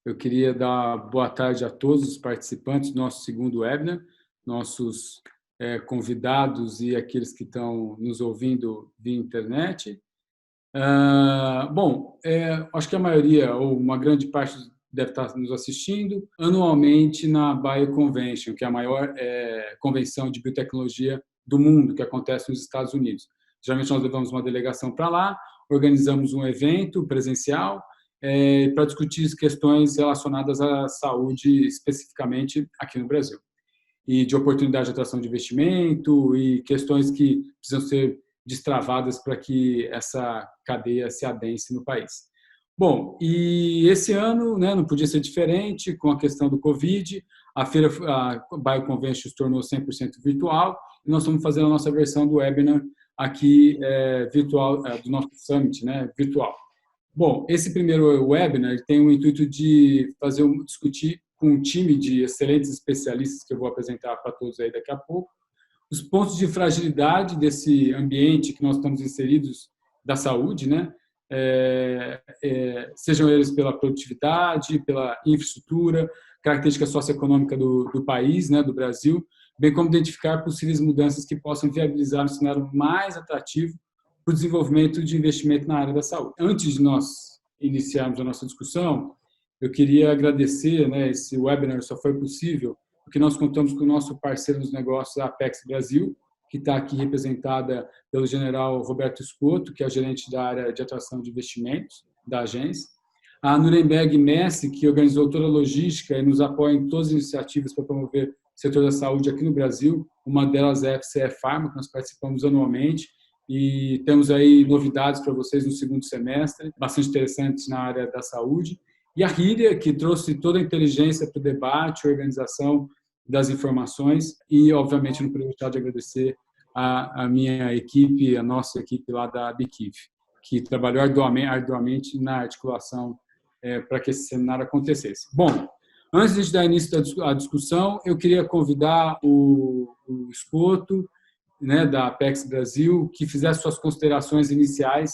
Eu queria dar boa tarde a todos os participantes do nosso segundo webinar, nossos convidados e aqueles que estão nos ouvindo via internet. Acho que a maioria, ou uma grande parte, deve estar nos assistindo anualmente na Bioconvention, que é a maior convenção de biotecnologia do mundo, que acontece nos Estados Unidos. Geralmente nós levamos uma delegação para lá, organizamos um evento presencial para discutir questões relacionadas à saúde, especificamente aqui no Brasil, e de oportunidade de atração de investimento e questões que precisam ser destravadas para que essa cadeia se adense no país. Bom, e esse ano, né, não podia ser diferente com a questão do Covid, a Bioconvention se tornou 100% virtual e nós estamos fazendo a nossa versão do webinar aqui virtual, do nosso summit, né, virtual. Bom, esse primeiro webinar tem o intuito de discutir com um time de excelentes especialistas que eu vou apresentar para todos aí daqui a pouco, os pontos de fragilidade desse ambiente que nós estamos inseridos da saúde, né? Sejam eles pela produtividade, pela infraestrutura, característica socioeconômica do país, né, do Brasil, bem como identificar possíveis mudanças que possam viabilizar um cenário mais atrativo para o desenvolvimento de investimento na área da saúde. Antes de nós iniciarmos a nossa discussão, eu queria agradecer, né, esse webinar só foi possível porque nós contamos com o nosso parceiro nos negócios, a Apex Brasil, que está aqui representada pelo general Roberto Scotto, que é gerente da área de atração de investimentos da agência. A Nuremberg Messi, que organizou toda a logística e nos apoia em todas as iniciativas para promover o setor da saúde aqui no Brasil. Uma delas é a FCE Pharma, que nós participamos anualmente, e temos aí novidades para vocês no segundo semestre, bastante interessantes na área da saúde. E a Hyria, que trouxe toda a inteligência para o debate, a organização das informações e, obviamente, não poderia deixar de agradecer a minha equipe, a nossa equipe lá da Bikif, que trabalhou arduamente na articulação para que esse seminário acontecesse. Bom, antes de dar início à discussão, eu queria convidar o Scotto, né, da Apex Brasil, que fizesse suas considerações iniciais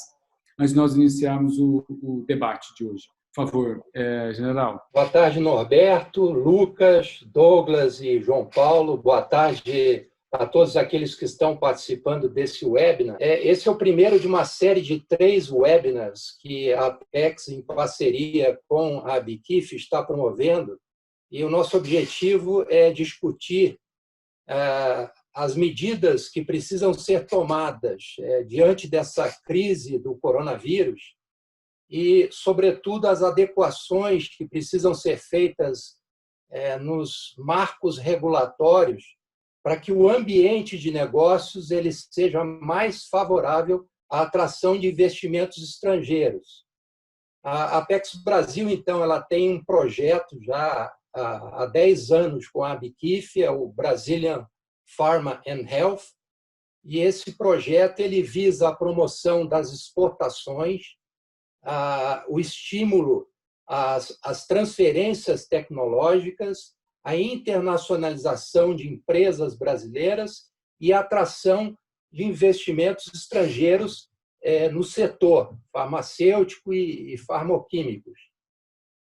antes de nós iniciarmos o debate de hoje. Por favor, general. Boa tarde, Norberto, Lucas, Douglas e João Paulo. Boa tarde a todos aqueles que estão participando desse webinar. Esse é o primeiro de uma série de 3 webinars que a Apex, em parceria com a Bikif, está promovendo. E o nosso objetivo é discutir as medidas que precisam ser tomadas diante dessa crise do coronavírus e, sobretudo, as adequações que precisam ser feitas nos marcos regulatórios para que o ambiente de negócios ele seja mais favorável à atração de investimentos estrangeiros. A Apex Brasil, então, ela tem um projeto já há 10 anos com a Bikif, é o Brazilian Pharma and Health, e esse projeto ele visa a promoção das exportações, o estímulo às transferências tecnológicas, a internacionalização de empresas brasileiras e a atração de investimentos estrangeiros no setor farmacêutico e farmoquímicos.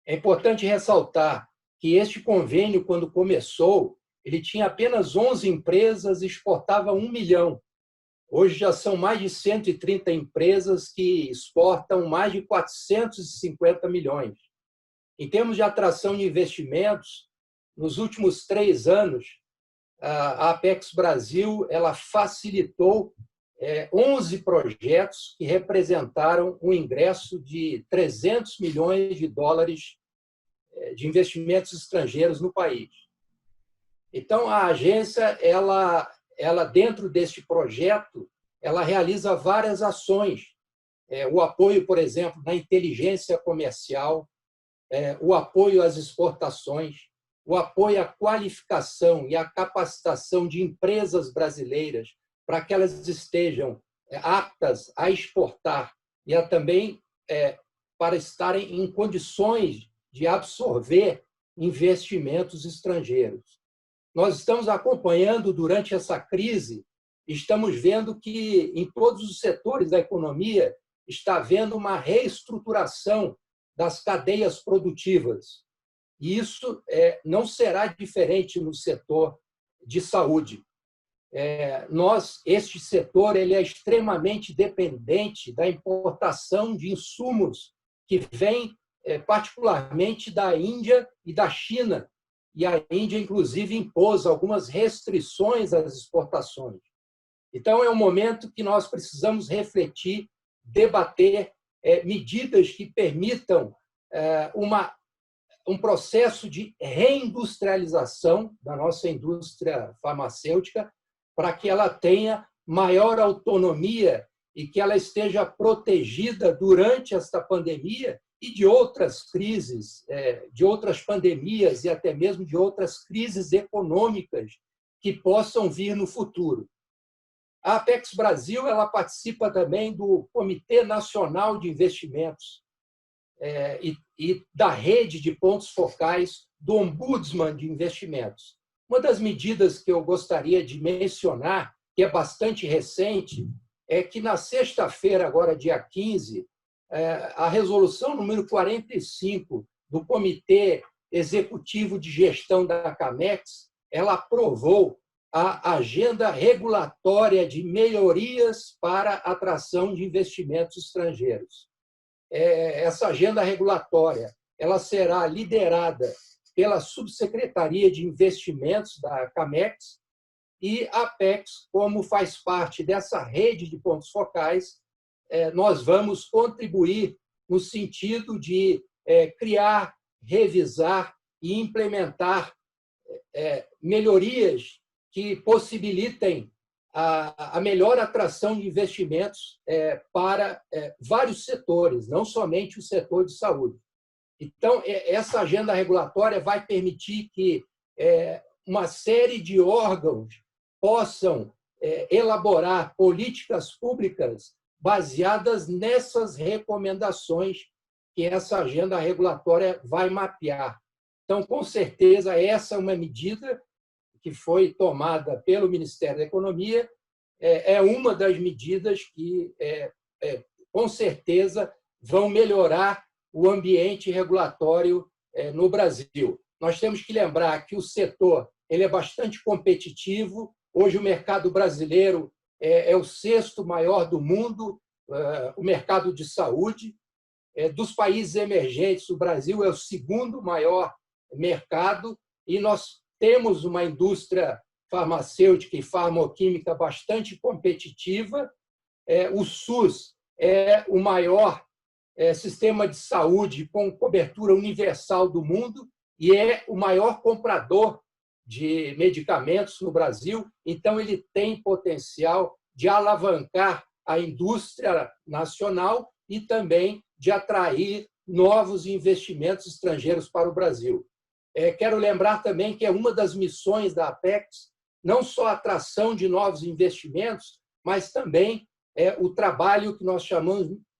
É importante ressaltar que este convênio, quando começou, ele tinha apenas 11 empresas e exportava 1 milhão. Hoje já são mais de 130 empresas que exportam mais de 450 milhões. Em termos de atração de investimentos, nos últimos 3 anos, a Apex Brasil ela facilitou 11 projetos que representaram um ingresso de 300 milhões de dólares de investimentos estrangeiros no país. Então, a agência, ela dentro deste projeto, ela realiza várias ações. O apoio, por exemplo, na inteligência comercial, o apoio às exportações, o apoio à qualificação e à capacitação de empresas brasileiras para que elas estejam aptas a exportar e também para estarem em condições de absorver investimentos estrangeiros. Nós estamos acompanhando durante essa crise, estamos vendo que em todos os setores da economia está havendo uma reestruturação das cadeias produtivas. E isso não será diferente no setor de saúde. Este setor ele é extremamente dependente da importação de insumos que vêm particularmente da Índia e da China. E a Índia, inclusive, impôs algumas restrições às exportações. Então, é um momento que nós precisamos refletir, debater medidas que permitam um processo de reindustrialização da nossa indústria farmacêutica para que ela tenha maior autonomia e que ela esteja protegida durante esta pandemia e de outras crises, de outras pandemias e até mesmo de outras crises econômicas que possam vir no futuro. A Apex Brasil ela participa também do Comitê Nacional de Investimentos e da rede de pontos focais do Ombudsman de Investimentos. Uma das medidas que eu gostaria de mencionar, que é bastante recente, é que na sexta-feira, agora dia 15, a resolução número 45 do Comitê Executivo de Gestão da CAMEX, ela aprovou a agenda regulatória de melhorias para a atração de investimentos estrangeiros. Essa agenda regulatória ela será liderada pela Subsecretaria de Investimentos da CAMEX e a Apex, como faz parte dessa rede de pontos focais, nós vamos contribuir no sentido de criar, revisar e implementar melhorias que possibilitem a melhor atração de investimentos para vários setores, não somente o setor de saúde. Então, essa agenda regulatória vai permitir que uma série de órgãos possam elaborar políticas públicas baseadas nessas recomendações que essa agenda regulatória vai mapear. Então, com certeza, essa é uma medida que foi tomada pelo Ministério da Economia, é uma das medidas que, com certeza, vão melhorar o ambiente regulatório no Brasil. Nós temos que lembrar que o setor ele é bastante competitivo. Hoje, o mercado brasileiro é o sexto maior do mundo, o mercado de saúde. Dos países emergentes, o Brasil é o segundo maior mercado e nós temos uma indústria farmacêutica e farmoquímica bastante competitiva. O SUS é o maior sistema de saúde com cobertura universal do mundo e é o maior comprador de medicamentos no Brasil. Então, ele tem potencial de alavancar a indústria nacional e também de atrair novos investimentos estrangeiros para o Brasil. Quero lembrar também que é uma das missões da Apex, não só a atração de novos investimentos, mas também o trabalho que nós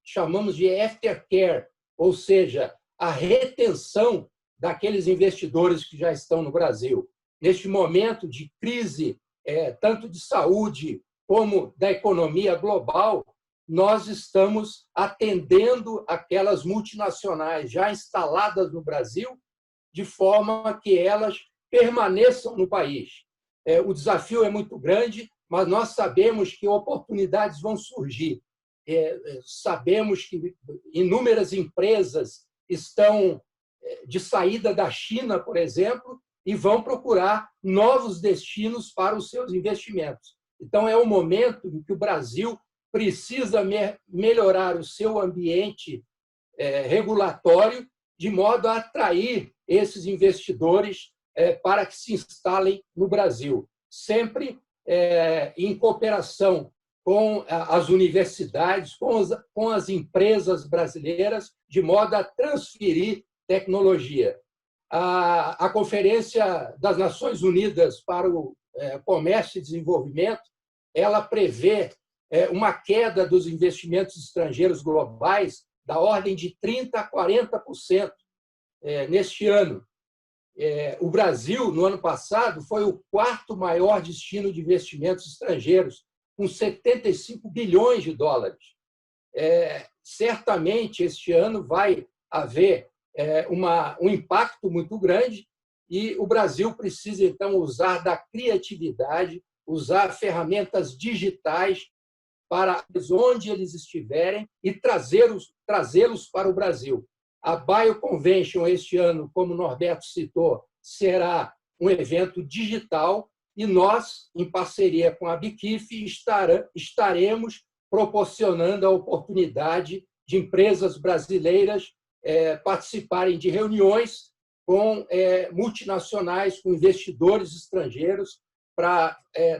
chamamos de aftercare, ou seja, a retenção daqueles investidores que já estão no Brasil. Neste momento de crise, tanto de saúde como da economia global, nós estamos atendendo aquelas multinacionais já instaladas no Brasil, de forma que elas permaneçam no país. O desafio é muito grande, mas nós sabemos que oportunidades vão surgir. Sabemos que inúmeras empresas estão de saída da China, por exemplo, e vão procurar novos destinos para os seus investimentos. Então, é um momento em que o Brasil precisa melhorar o seu ambiente regulatório de modo a atrair esses investidores para que se instalem no Brasil, sempre em cooperação com as universidades, com as empresas brasileiras, de modo a transferir tecnologia. A Conferência das Nações Unidas para o Comércio e Desenvolvimento, ela prevê uma queda dos investimentos estrangeiros globais da ordem de 30% a 40% neste ano. O Brasil, no ano passado, foi o quarto maior destino de investimentos estrangeiros, com 75 bilhões de dólares. Certamente, este ano vai haver um impacto muito grande e o Brasil precisa, então, usar da criatividade, usar ferramentas digitais para onde eles estiverem e trazê-los para o Brasil. A BioConvention, este ano, como o Norberto citou, será um evento digital e nós, em parceria com a BKIF, estaremos proporcionando a oportunidade de empresas brasileiras participarem de reuniões com multinacionais, com investidores estrangeiros, para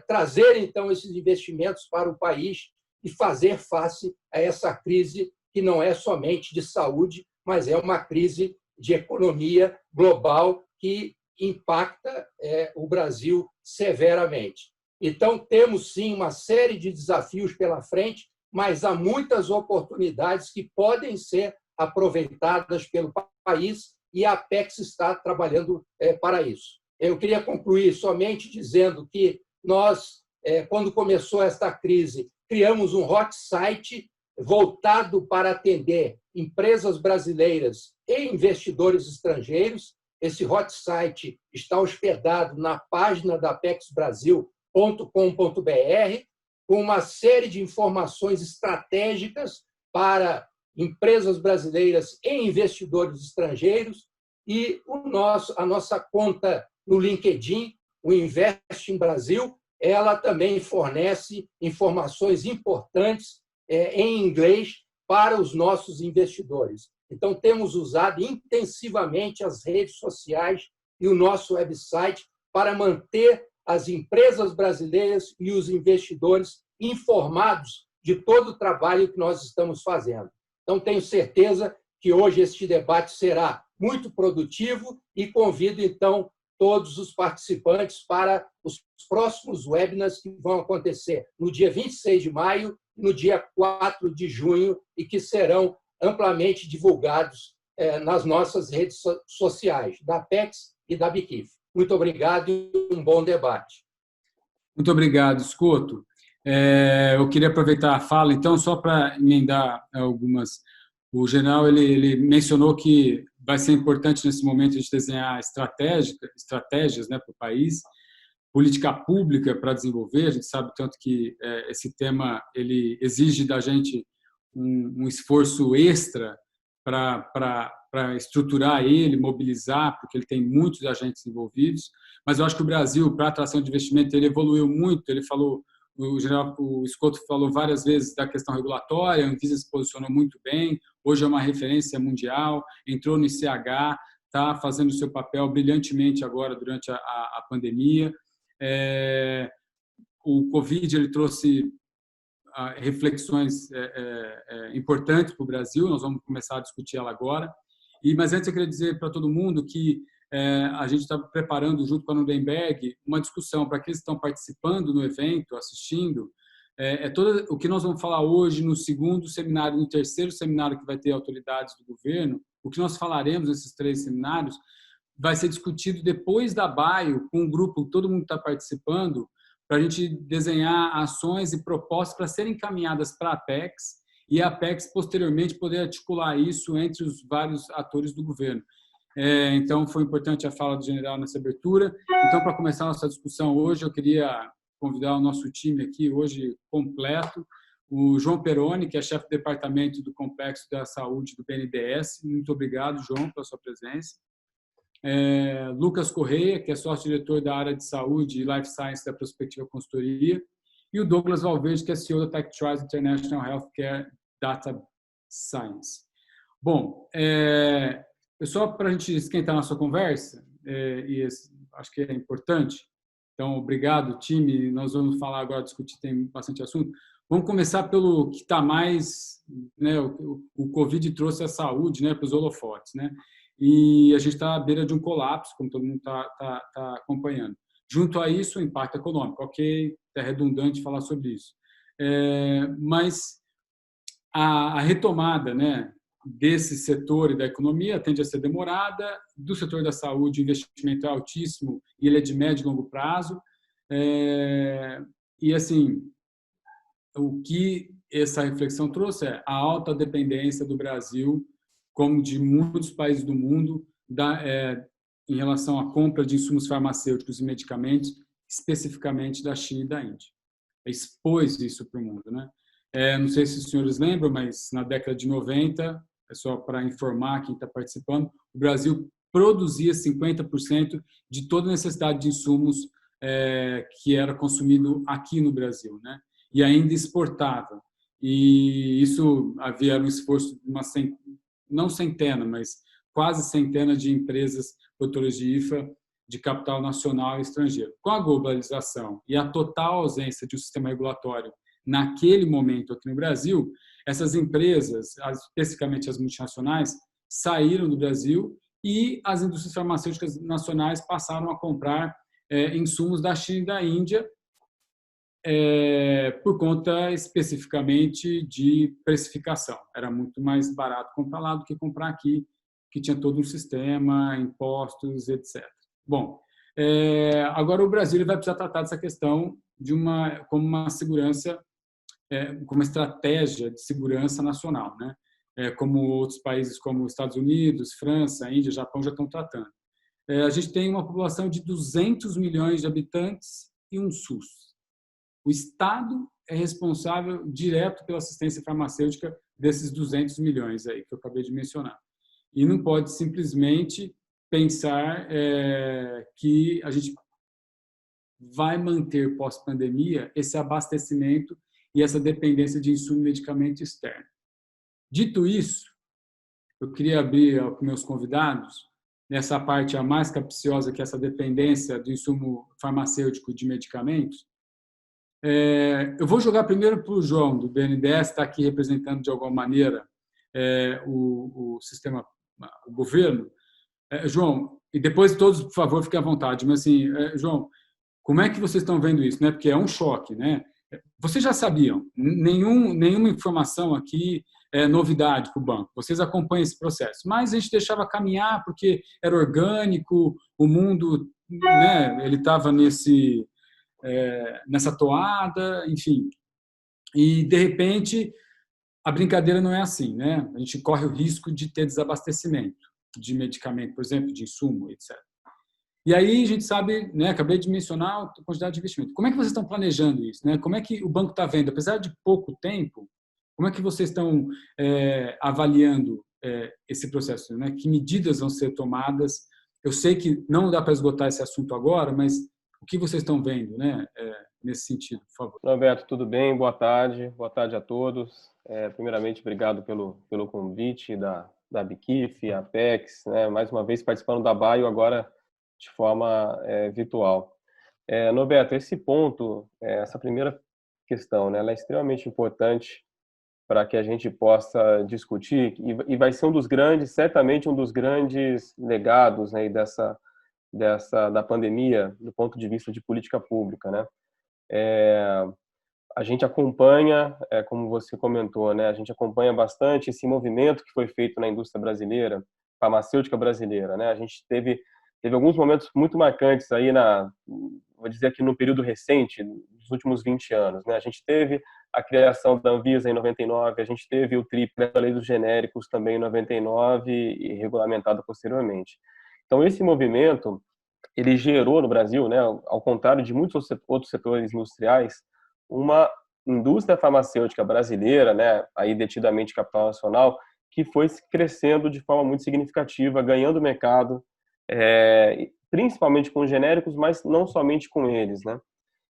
trazer, então, esses investimentos para o país e fazer face a essa crise que não é somente de saúde, mas é uma crise de economia global que impacta o Brasil severamente. Então, temos, sim, uma série de desafios pela frente, mas há muitas oportunidades que podem ser aproveitadas pelo país e a Apex está trabalhando para isso. Eu queria concluir somente dizendo que nós, quando começou esta crise, criamos um hot site voltado para atender empresas brasileiras e investidores estrangeiros. Esse hot site está hospedado na página da apexbrasil.com.br, com uma série de informações estratégicas para empresas brasileiras e investidores estrangeiros, e a nossa conta no LinkedIn, o Invest em Brasil, ela também fornece informações importantes em inglês para os nossos investidores. Então, temos usado intensivamente as redes sociais e o nosso website para manter as empresas brasileiras e os investidores informados de todo o trabalho que nós estamos fazendo. Então, tenho certeza que hoje este debate será muito produtivo e convido, então, todos os participantes para os próximos webinars que vão acontecer no dia 26 de maio e no dia 4 de junho e que serão amplamente divulgados nas nossas redes sociais, da Apex e da BKIF. Muito obrigado e um bom debate. Muito obrigado, Escoto. Eu queria aproveitar a fala, então, só para emendar algumas. O general ele mencionou que vai ser importante nesse momento a gente desenhar estratégias, né, para o país, política pública para desenvolver. A gente sabe tanto que esse tema ele exige da gente um esforço extra para estruturar ele, mobilizar, porque ele tem muitos agentes envolvidos. Mas eu acho que o Brasil, para a atração de investimento, ele evoluiu muito. Ele falou, o Escoto falou várias vezes da questão regulatória, a Anvisa se posicionou muito bem, hoje é uma referência mundial, entrou no ICH, está fazendo o seu papel brilhantemente agora durante a pandemia. O Covid ele trouxe reflexões importantes para o Brasil, nós vamos começar a discutir ela agora. Mas antes eu queria dizer para todo mundo que a gente está preparando, junto com a Nuremberg, uma discussão para aqueles que estão participando no evento, assistindo. Todo o que nós vamos falar hoje no segundo seminário, no terceiro seminário que vai ter autoridades do governo, o que nós falaremos nesses 3 seminários vai ser discutido depois da BIO, com o grupo, todo mundo está participando, para a gente desenhar ações e propostas para serem encaminhadas para a Apex e a Apex, posteriormente, poder articular isso entre os vários atores do governo. Então, foi importante a fala do general nessa abertura. Então, para começar a nossa discussão hoje, eu queria convidar o nosso time aqui, hoje completo, o João Peroni, que é chefe do departamento do Complexo da Saúde do BNDES. Muito obrigado, João, pela sua presença. Lucas Correia, que é sócio-diretor da área de saúde e life science da Prospectiva Consultoria, e o Douglas Valverde, que é CEO da TechTrials International Healthcare Data Science. Bom, só para a gente esquentar a nossa conversa, e acho que é importante, então, obrigado, time, nós vamos falar agora, discutir, tem bastante assunto. Vamos começar pelo que está mais, né, o Covid trouxe a saúde, né, para os holofotes, né? E a gente está à beira de um colapso, como todo mundo está acompanhando. Junto a isso, o impacto econômico. Ok, é redundante falar sobre isso. Mas a retomada, né, desse setor e da economia tende a ser demorada. Do setor da saúde, o investimento é altíssimo e ele é de médio e longo prazo. E, assim, o que essa reflexão trouxe é a alta dependência do Brasil como de muitos países do mundo, em relação à compra de insumos farmacêuticos e medicamentos, especificamente da China e da Índia. Expôs isso para o mundo, né? Não sei se os senhores lembram, mas na década de 90, só para informar quem está participando, o Brasil produzia 50% de toda a necessidade de insumos que era consumido aqui no Brasil, né? E ainda exportava. E isso havia um esforço de não centena, mas quase centena de empresas produtoras de IFA de capital nacional e estrangeiro. Com a globalização e a total ausência de um sistema regulatório naquele momento aqui no Brasil, essas empresas, especificamente as multinacionais, saíram do Brasil e as indústrias farmacêuticas nacionais passaram a comprar insumos da China e da Índia por conta especificamente de precificação. Era muito mais barato comprar lá do que comprar aqui, que tinha todo um sistema, impostos, etc. Bom, agora o Brasil vai precisar tratar dessa questão como uma segurança, como uma estratégia de segurança nacional, né? Como outros países como Estados Unidos, França, Índia, Japão já estão tratando. A gente tem uma população de 200 milhões de habitantes e um SUS. O Estado é responsável direto pela assistência farmacêutica desses 200 milhões aí que eu acabei de mencionar. E não pode simplesmente pensar que a gente vai manter pós-pandemia esse abastecimento e essa dependência de insumo e medicamento externo. Dito isso, eu queria abrir com meus convidados nessa parte a mais capciosa, que é essa dependência do insumo farmacêutico de medicamentos. Eu vou jogar primeiro para o João, do BNDES, está aqui representando de alguma maneira o sistema, o governo. João, e depois todos, por favor, fiquem à vontade, mas assim, João, como é que vocês estão vendo isso? Né? Porque é um choque, né? Vocês já sabiam, nenhuma informação aqui é novidade para o banco, vocês acompanham esse processo, mas a gente deixava caminhar porque era orgânico, o mundo, né, ele estava nessa toada, enfim. E, de repente, a brincadeira não é assim, né? A gente corre o risco de ter desabastecimento de medicamento, por exemplo, de insumo, etc. E aí a gente sabe, né, acabei de mencionar a quantidade de investimento. Como é que vocês estão planejando isso? Né? Como é que o banco está vendo? Apesar de pouco tempo, como é que vocês estão avaliando esse processo? Né? Que medidas vão ser tomadas? Eu sei que não dá para esgotar esse assunto agora, mas o que vocês estão vendo, né, nesse sentido, por favor? Roberto, tudo bem? Boa tarde a todos. Primeiramente, obrigado pelo convite da BICIF, a Apex, né? Mais uma vez participando da BAIO, agora de forma virtual. Norberto, esse ponto, essa primeira questão, né, ela é extremamente importante para que a gente possa discutir e vai ser certamente um dos grandes legados, né, da pandemia do ponto de vista de política pública, né? A gente acompanha, como você comentou, né, a gente acompanha bastante esse movimento que foi feito na indústria brasileira, farmacêutica brasileira, né? A gente teve alguns momentos muito marcantes aí vou dizer aqui no período recente, dos últimos 20 anos, né? A gente teve a criação da Anvisa em 99, a gente teve o TRIP, a Lei dos Genéricos também em 99 e regulamentado posteriormente. Então esse movimento, ele gerou no Brasil, né, ao contrário de muitos outros setores industriais, uma indústria farmacêutica brasileira, né, aí detidamente capital nacional, que foi crescendo de forma muito significativa, ganhando mercado, principalmente com genéricos, mas não somente com eles, né?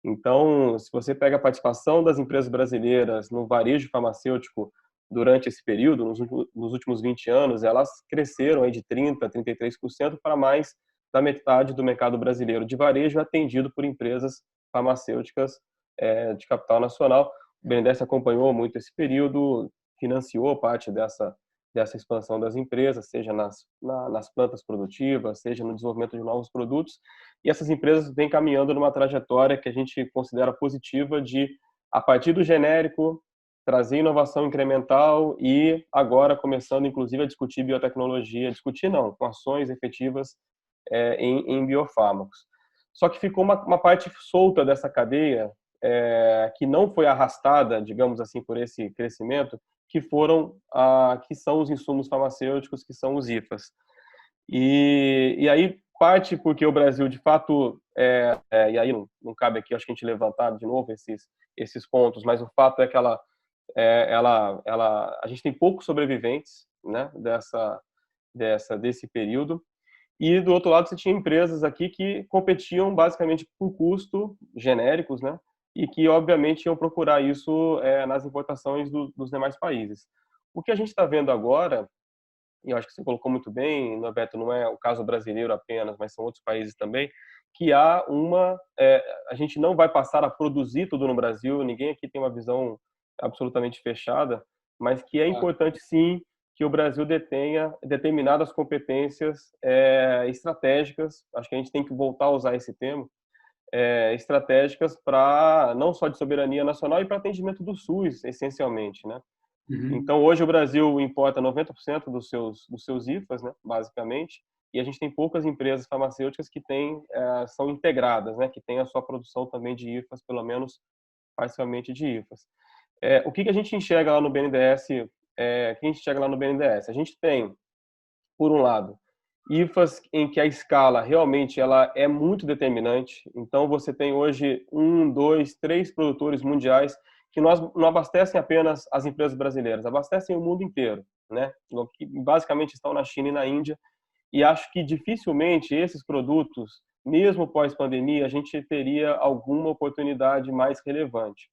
Então, se você pega a participação das empresas brasileiras no varejo farmacêutico durante esse período, nos últimos 20 anos, elas cresceram aí de 30% a 33% para mais da metade do mercado brasileiro de varejo atendido por empresas farmacêuticas de capital nacional. O BNDES acompanhou muito esse período, financiou parte dessa expansão das empresas, seja nas plantas produtivas, seja no desenvolvimento de novos produtos. E essas empresas vêm caminhando numa trajetória que a gente considera positiva de, a partir do genérico, trazer inovação incremental e agora começando, inclusive, a discutir biotecnologia, com ações efetivas em biofármacos. Só que ficou uma parte solta dessa cadeia que não foi arrastada, digamos assim, por esse crescimento, que são os insumos farmacêuticos, que são os IFAs. E aí parte porque o Brasil, de fato, e aí não cabe aqui, acho que a gente levantar de novo esses pontos, mas o fato é que a gente tem poucos sobreviventes, né, desse período. E do outro lado você tinha empresas aqui que competiam basicamente por custo, genéricos, né, e que obviamente iam procurar isso nas importações dos demais países. O que a gente está vendo agora, e eu acho que você colocou muito bem, Norberto, não é o caso brasileiro apenas, mas são outros países também, que a gente não vai passar a produzir tudo no Brasil, ninguém aqui tem uma visão absolutamente fechada, mas que é importante sim que o Brasil detenha determinadas competências estratégicas, acho que a gente tem que voltar a usar esse termo, estratégicas para não só de soberania nacional e para atendimento do SUS, essencialmente, né? Uhum. Então, hoje o Brasil importa 90% dos seus IFAs, né, basicamente, e a gente tem poucas empresas farmacêuticas que são integradas, né, que têm a sua produção também de IFAs, pelo menos parcialmente de IFAs. O que a gente enxerga lá no BNDES? A gente tem, por um lado, IFAs em que a escala realmente ela é muito determinante. Então, você tem hoje 1, 2, 3 produtores mundiais que não abastecem apenas as empresas brasileiras, abastecem o mundo inteiro, né? Que basicamente estão na China e na Índia. E acho que dificilmente esses produtos, mesmo pós-pandemia, a gente teria alguma oportunidade mais relevante.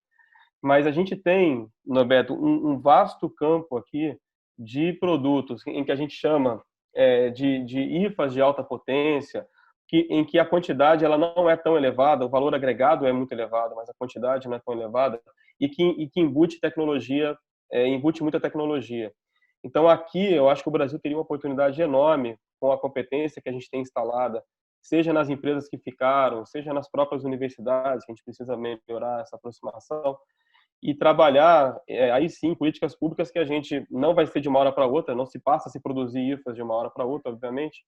Mas a gente tem, Norberto, um vasto campo aqui de produtos em que a gente chama de IFAs de alta potência, em que a quantidade ela não é tão elevada, o valor agregado é muito elevado, mas a quantidade não é tão elevada, e que embute tecnologia, embute muita tecnologia. Então, aqui, eu acho que o Brasil teria uma oportunidade enorme com a competência que a gente tem instalada, seja nas empresas que ficaram, seja nas próprias universidades, que a gente precisa melhorar essa aproximação, e trabalhar, aí sim, políticas públicas que a gente não vai ser de uma hora para outra, não se passa a se produzir IFAs de uma hora para outra, obviamente,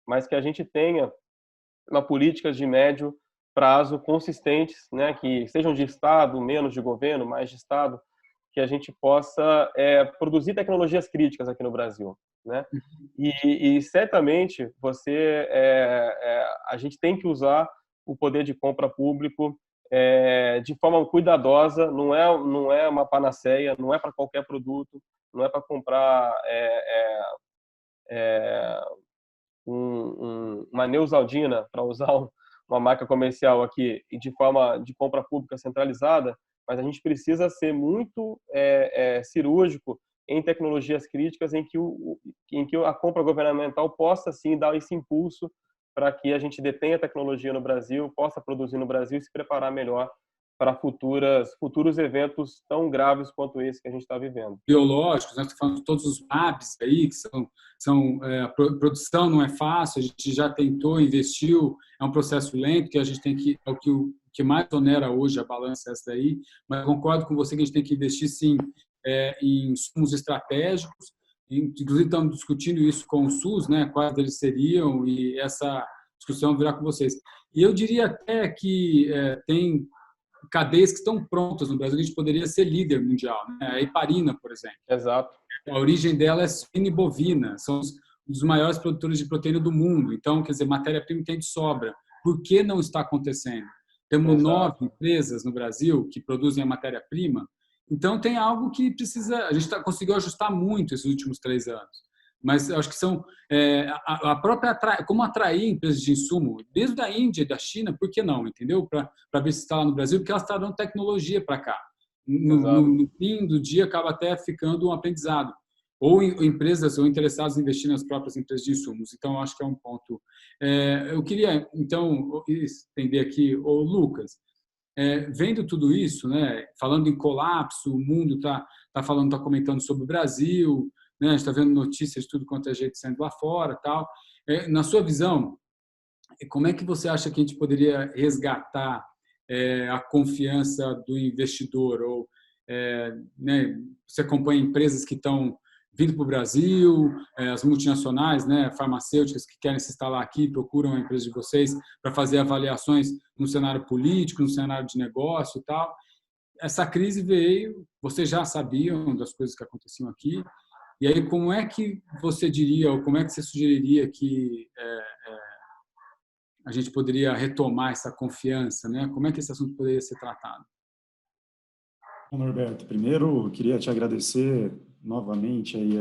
mas que a gente tenha uma políticas de médio prazo consistentes, né, que sejam de Estado, menos de governo, mais de Estado, que a gente possa produzir tecnologias críticas aqui no Brasil, né? E certamente a gente tem que usar o poder de compra público de forma cuidadosa, não é uma panaceia, não é para qualquer produto, não é para comprar uma Neosaldina, para usar uma marca comercial aqui, de forma de compra pública centralizada, mas a gente precisa ser muito cirúrgico em tecnologias críticas em que a compra governamental possa, sim, dar esse impulso para que a gente detenha tecnologia no Brasil, possa produzir no Brasil e se preparar melhor para futuros eventos tão graves quanto esse que a gente está vivendo. Biológicos, nós estamos falando de todos os MABs aí, que a produção não é fácil, a gente já tentou, investiu, é um processo lento, que a gente tem que, o que mais onera hoje a balança é essa daí, mas concordo com você que a gente tem que investir, sim, em insumos estratégicos, inclusive estamos discutindo isso com o SUS, né, quais eles seriam, e essa discussão virá com vocês. E eu diria até que tem cadeias que estão prontas no Brasil, a gente poderia ser líder mundial, né? A heparina, por exemplo. Exato. A origem dela é suína e bovina, são os maiores produtores de proteína do mundo. Então, quer dizer, matéria-prima tem de sobra. Por que não está acontecendo? Temos Exato. 9 empresas no Brasil que produzem a matéria-prima. Então, tem algo que precisa... A gente conseguiu ajustar muito esses últimos 3 anos. Mas eu acho que são a própria como atrair empresas de insumo, desde a Índia e da China, por que não, entendeu? Para ver se está lá no Brasil, porque elas trarão tecnologia para cá. No fim do dia, acaba até ficando um aprendizado. Ou empresas ou interessados em investir nas próprias empresas de insumos. Então, eu acho que é um ponto. Eu queria, então, estender aqui, Lucas, vendo tudo isso, né, falando em colapso, o mundo está comentando sobre o Brasil, né, a gente está vendo notícias de tudo quanto é jeito sendo lá fora, tal. Na sua visão, como é que você acha que a gente poderia resgatar a confiança do investidor? Ou, né, você acompanha empresas que estão vindo para o Brasil, as multinacionais, né, farmacêuticas que querem se instalar aqui, procuram a empresa de vocês para fazer avaliações no cenário político, no cenário de negócio e tal. essa crise veio, vocês já sabiam das coisas que aconteciam aqui, e aí como é que você diria, ou como é que você sugeriria que a gente poderia retomar essa confiança, né? Como é que esse assunto poderia ser tratado? Bom, Norberto, primeiro eu queria te agradecer novamente aí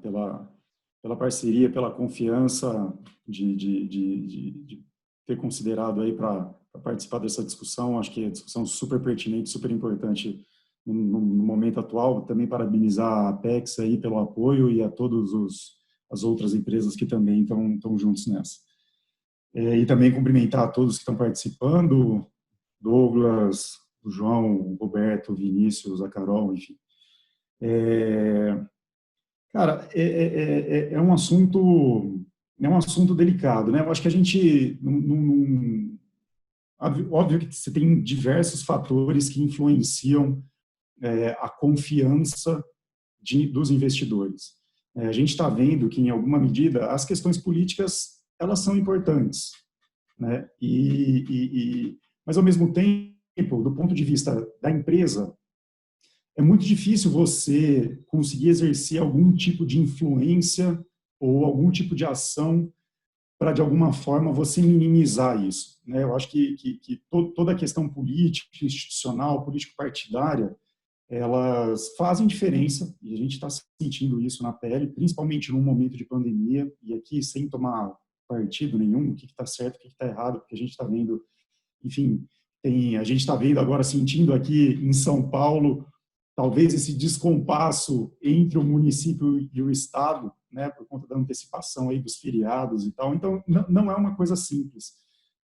pela parceria, pela confiança de ter considerado aí para participar dessa discussão. Acho que é uma discussão super pertinente, super importante no momento atual. Também parabenizar a Apex aí pelo apoio e a todas as outras empresas que também estão juntos nessa. E também cumprimentar a todos que estão participando, Douglas, o João, o Roberto, o Vinícius, a Carol, enfim. Cara, é um assunto delicado, né? Eu acho que a gente óbvio que você tem diversos fatores que influenciam a confiança dos investidores. A gente está vendo que, em alguma medida, as questões políticas elas são importantes, né? Mas, ao mesmo tempo, do ponto de vista da empresa, é muito difícil você conseguir exercer algum tipo de influência ou algum tipo de ação para, de alguma forma, você minimizar isso, né? Eu acho que toda a questão política, institucional, político-partidária, elas fazem diferença, e a gente está sentindo isso na pele, principalmente num momento de pandemia, e aqui sem tomar partido nenhum, o que está certo, o que está errado, porque a gente está vendo, enfim, a gente está vendo agora, sentindo aqui em São Paulo, talvez esse descompasso entre o município e o estado, né, por conta da antecipação aí dos feriados e tal. Então, não é uma coisa simples,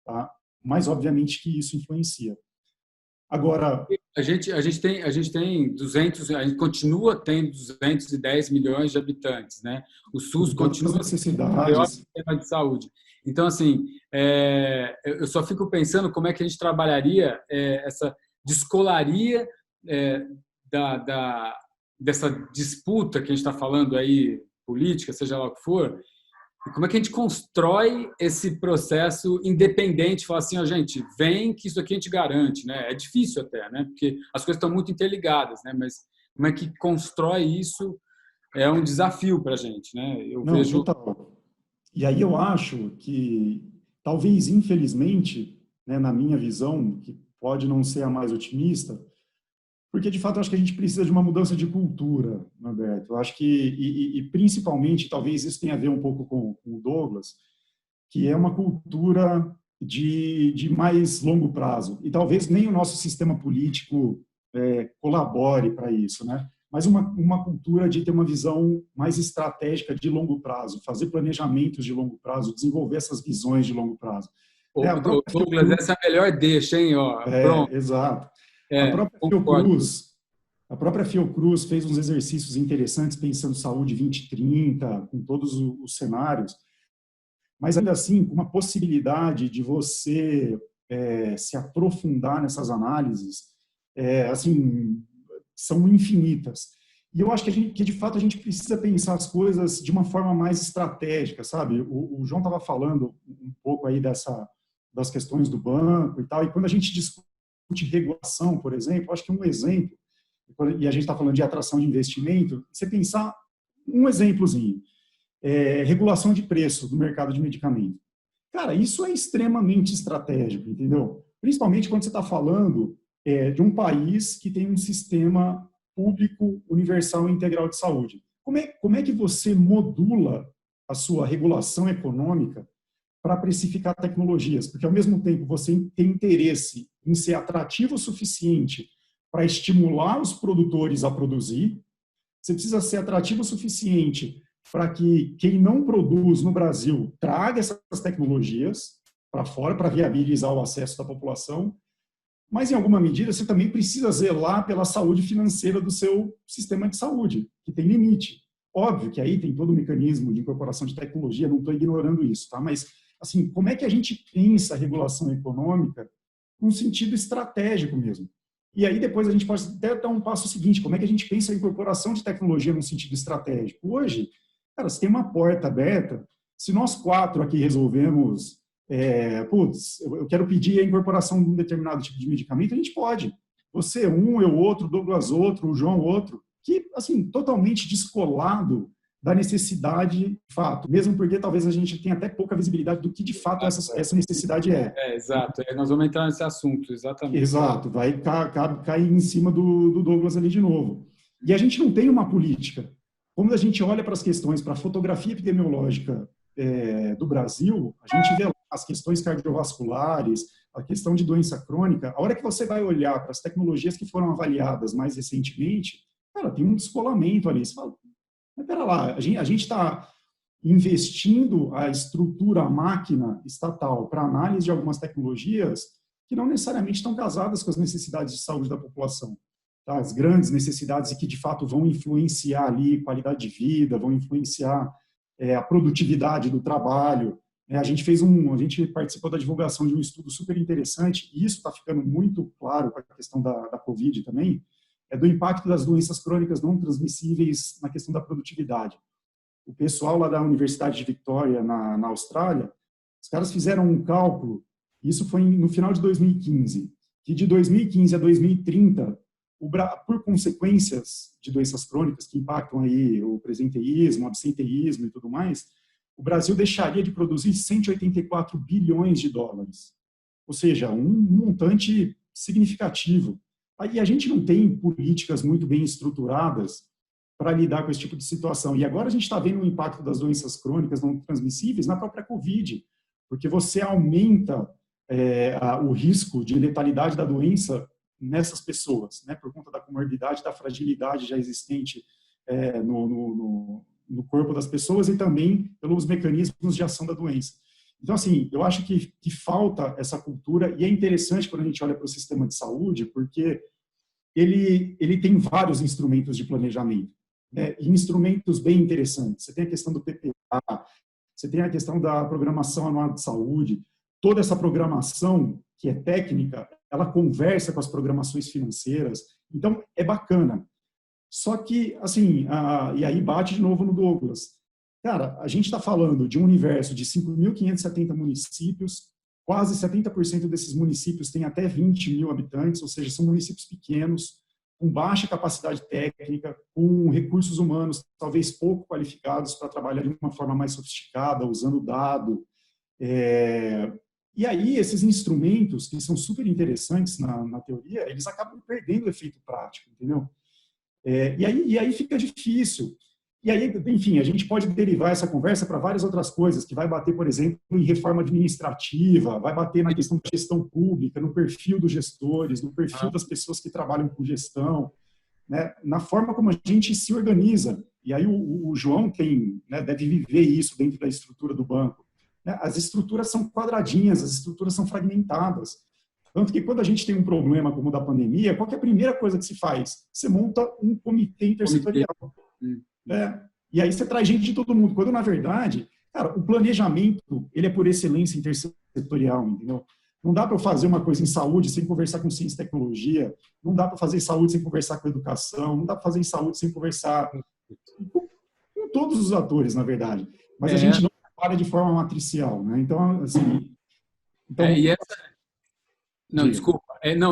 tá? Mas, obviamente, que isso influencia. Agora, a gente tem 200, a gente continua tendo 210 milhões de habitantes, né? O SUS continua sendo o maior sistema de saúde. Então, assim, eu só fico pensando como é que a gente trabalharia essa descolaria dessa disputa que a gente está falando aí, política, seja lá o que for, e como é que a gente constrói esse processo independente, falar assim, gente, vem que isso aqui a gente garante, né? É difícil até, né? Porque as coisas estão muito interligadas, né? Mas como é que constrói isso é um desafio para a gente, né? Total. E aí eu acho que, talvez, infelizmente, né, na minha visão, que pode não ser a mais otimista, porque, de fato, eu acho que a gente precisa de uma mudança de cultura, Norberto. Eu acho que, e principalmente, talvez isso tenha a ver um pouco com o Douglas, que é uma cultura de mais longo prazo. E talvez nem o nosso sistema político colabore para isso, né? Mas uma cultura de ter uma visão mais estratégica de longo prazo, fazer planejamentos de longo prazo, desenvolver essas visões de longo prazo. Douglas, essa é a melhor deixa, hein? Pronto. Exato. A própria Fiocruz fez uns exercícios interessantes pensando saúde 2030, com todos os cenários, mas ainda assim, com uma possibilidade de você se aprofundar nessas análises, assim, são infinitas. E eu acho que de fato a gente precisa pensar as coisas de uma forma mais estratégica, sabe? O João estava falando um pouco aí das questões do banco e tal, e quando a gente discute regulação, por exemplo, acho que um exemplo, e a gente está falando de atração de investimento, você pensar um exemplozinho, regulação de preço do mercado de medicamento. Cara, isso é extremamente estratégico, entendeu? Principalmente quando você está falando de um país que tem um sistema público, universal e integral de saúde. Como é que você modula a sua regulação econômica para precificar tecnologias? Porque, ao mesmo tempo, você tem interesse em ser atrativo o suficiente para estimular os produtores a produzir, você precisa ser atrativo o suficiente para que quem não produz no Brasil traga essas tecnologias para fora, para viabilizar o acesso da população, mas, em alguma medida, você também precisa zelar pela saúde financeira do seu sistema de saúde, que tem limite. Óbvio que aí tem todo o mecanismo de incorporação de tecnologia, não estou ignorando isso, tá? Mas, assim, como é que a gente pensa a regulação econômica num sentido estratégico mesmo? E aí depois a gente pode até dar um passo seguinte, como é que a gente pensa a incorporação de tecnologia num sentido estratégico? Hoje, cara, você tem uma porta aberta, se nós 4 aqui resolvemos, eu quero pedir a incorporação de um determinado tipo de medicamento, a gente pode. você um, eu outro, Douglas outro, o João outro, que, assim, totalmente descolado da necessidade de fato, mesmo porque talvez a gente tenha até pouca visibilidade do que de fato essa necessidade é. Exato. Nós vamos entrar nesse assunto, exatamente. Exato, vai cair em cima do Douglas ali de novo. E a gente não tem uma política. Quando a gente olha para as questões, para a fotografia epidemiológica do Brasil, a gente vê lá as questões cardiovasculares, a questão de doença crônica. A hora que você vai olhar para as tecnologias que foram avaliadas mais recentemente, cara, tem um descolamento ali. Você fala, mas pera lá, a gente está investindo a estrutura, a máquina estatal para análise de algumas tecnologias que não necessariamente estão casadas com as necessidades de saúde da população. Tá? As grandes necessidades e que, de fato, vão influenciar ali qualidade de vida, vão influenciar a produtividade do trabalho. A gente participou da divulgação de um estudo super interessante, e isso está ficando muito claro com a questão da Covid também, do impacto das doenças crônicas não transmissíveis na questão da produtividade. O pessoal lá da Universidade de Victoria, na Austrália, os caras fizeram um cálculo, isso foi no final de 2015, que de 2015 a 2030, por consequências de doenças crônicas que impactam aí o presenteísmo, o absenteísmo e tudo mais, o Brasil deixaria de produzir 184 bilhões de dólares. Ou seja, um montante significativo. Aí a gente não tem políticas muito bem estruturadas para lidar com esse tipo de situação. E agora a gente está vendo o impacto das doenças crônicas não transmissíveis na própria Covid, porque você aumenta o risco de letalidade da doença nessas pessoas, né, por conta da comorbidade, da fragilidade já existente no corpo das pessoas e também pelos mecanismos de ação da doença. Então, assim, eu acho que falta essa cultura, e é interessante quando a gente olha para o sistema de saúde, porque ele tem vários instrumentos de planejamento, né, e instrumentos bem interessantes. Você tem a questão do PPA, você tem a questão da programação anual de saúde, toda essa programação que é técnica, ela conversa com as programações financeiras, então é bacana. Só que, assim, e aí bate de novo no Douglas. Cara, a gente está falando de um universo de 5.570 municípios, quase 70% desses municípios têm até 20 mil habitantes, ou seja, são municípios pequenos, com baixa capacidade técnica, com recursos humanos talvez pouco qualificados para trabalhar de uma forma mais sofisticada, usando dado. E aí, esses instrumentos, que são super interessantes na teoria, eles acabam perdendo o efeito prático, entendeu? E aí fica difícil. E aí, enfim, a gente pode derivar essa conversa para várias outras coisas, que vai bater, por exemplo, em reforma administrativa, vai bater na questão da gestão pública, no perfil dos gestores, no perfil das pessoas que trabalham com gestão, né, na forma como a gente se organiza. E aí o João deve viver isso dentro da estrutura do banco. Né? As estruturas são quadradinhas, as estruturas são fragmentadas. Tanto que quando a gente tem um problema como o da pandemia, qual que é a primeira coisa que se faz? Você monta um comitê intersetorial. E aí você traz gente de todo mundo. Quando, na verdade, cara, o planejamento, ele é por excelência intersetorial, entendeu? Não dá para fazer uma coisa em saúde sem conversar com ciência e tecnologia, não dá para fazer saúde sem conversar com educação, não dá para fazer em saúde sem conversar com todos os atores, na verdade. Mas a gente não trabalha de forma matricial, né? Então, assim... Desculpa.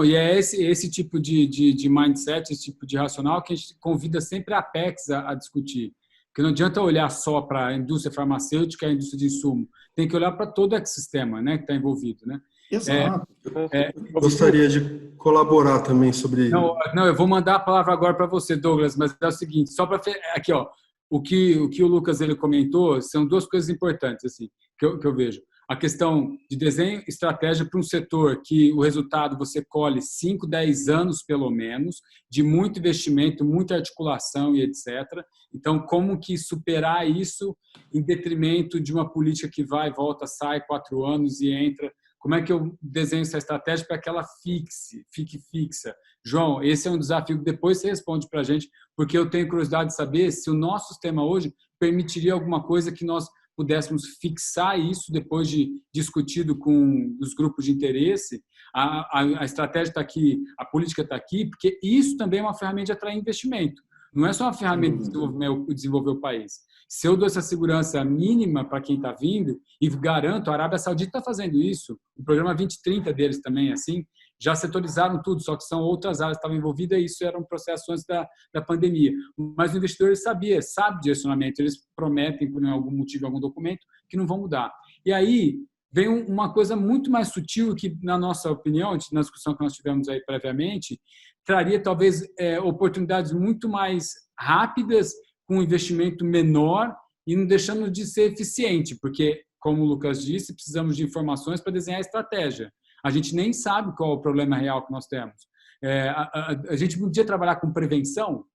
E é esse tipo de mindset, esse tipo de racional que a gente convida sempre a Apex a discutir. Porque não adianta olhar só para a indústria farmacêutica e a indústria de insumo. Tem que olhar para todo o ecossistema, né, que está envolvido. Né? Exato. Eu gostaria de colaborar também sobre... Não, eu vou mandar a palavra agora para você, Douglas, mas é o seguinte, só para... Aqui, ó, o que o Lucas ele comentou são duas coisas importantes assim, que eu vejo. A questão de desenho estratégia para um setor que o resultado você colhe 5, 10 anos, pelo menos, de muito investimento, muita articulação e etc. Então, como que superar isso em detrimento de uma política que vai, volta, sai 4 anos e entra? Como é que eu desenho essa estratégia para que ela fique fixa? João, esse é um desafio que depois você responde para a gente, porque eu tenho curiosidade de saber se o nosso sistema hoje permitiria alguma coisa que nós pudéssemos fixar isso depois de discutido com os grupos de interesse. A estratégia está aqui, a política está aqui, porque isso também é uma ferramenta de atrair investimento. Não é só uma ferramenta de desenvolver o país. Se eu dou essa segurança mínima para quem está vindo, e garanto, a Arábia Saudita está fazendo isso, o programa 2030 deles também é assim, já setorizaram tudo, só que são outras áreas que estavam envolvidas e isso era um processo antes da pandemia. Mas o investidor sabe direcionamento, eles prometem, por algum motivo, algum documento, que não vão mudar. E aí vem uma coisa muito mais sutil que, na nossa opinião, na discussão que nós tivemos aí previamente, traria talvez oportunidades muito mais rápidas, com um investimento menor e não deixando de ser eficiente, porque, como o Lucas disse, precisamos de informações para desenhar a estratégia. A gente nem sabe qual é o problema real que nós temos. A gente podia trabalhar com prevenção,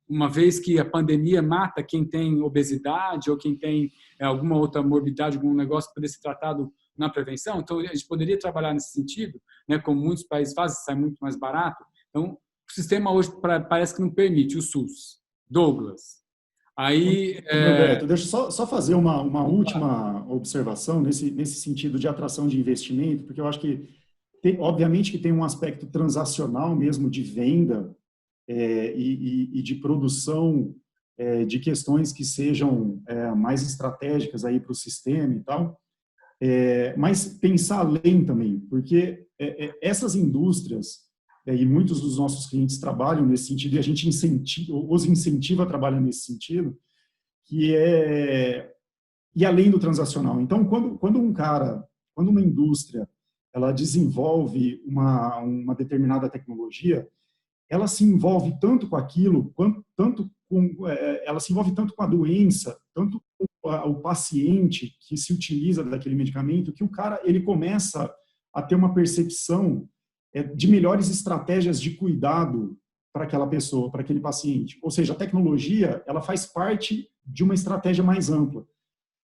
uma vez que a pandemia mata quem tem obesidade ou quem tem alguma outra morbidade, algum negócio que poderia ser tratado na prevenção. Então, a gente poderia trabalhar nesse sentido, né, como muitos países fazem, sai muito mais barato. Então, o sistema hoje parece que não permite o SUS. Douglas. Aí, Roberto, deixa eu só fazer uma última observação nesse sentido de atração de investimento, porque eu acho que, obviamente, que tem um aspecto transacional mesmo de venda e de produção de questões que sejam mais estratégicas aí para o sistema e tal, mas pensar além também, porque essas indústrias, e muitos dos nossos clientes trabalham nesse sentido, e a gente os incentiva a trabalhar nesse sentido, e além do transacional. Então, quando uma indústria, ela desenvolve uma determinada tecnologia, ela se envolve tanto com aquilo, ela se envolve tanto com a doença, tanto com o paciente que se utiliza daquele medicamento, que o cara ele começa a ter uma percepção de melhores estratégias de cuidado para aquela pessoa, para aquele paciente. Ou seja, a tecnologia ela faz parte de uma estratégia mais ampla.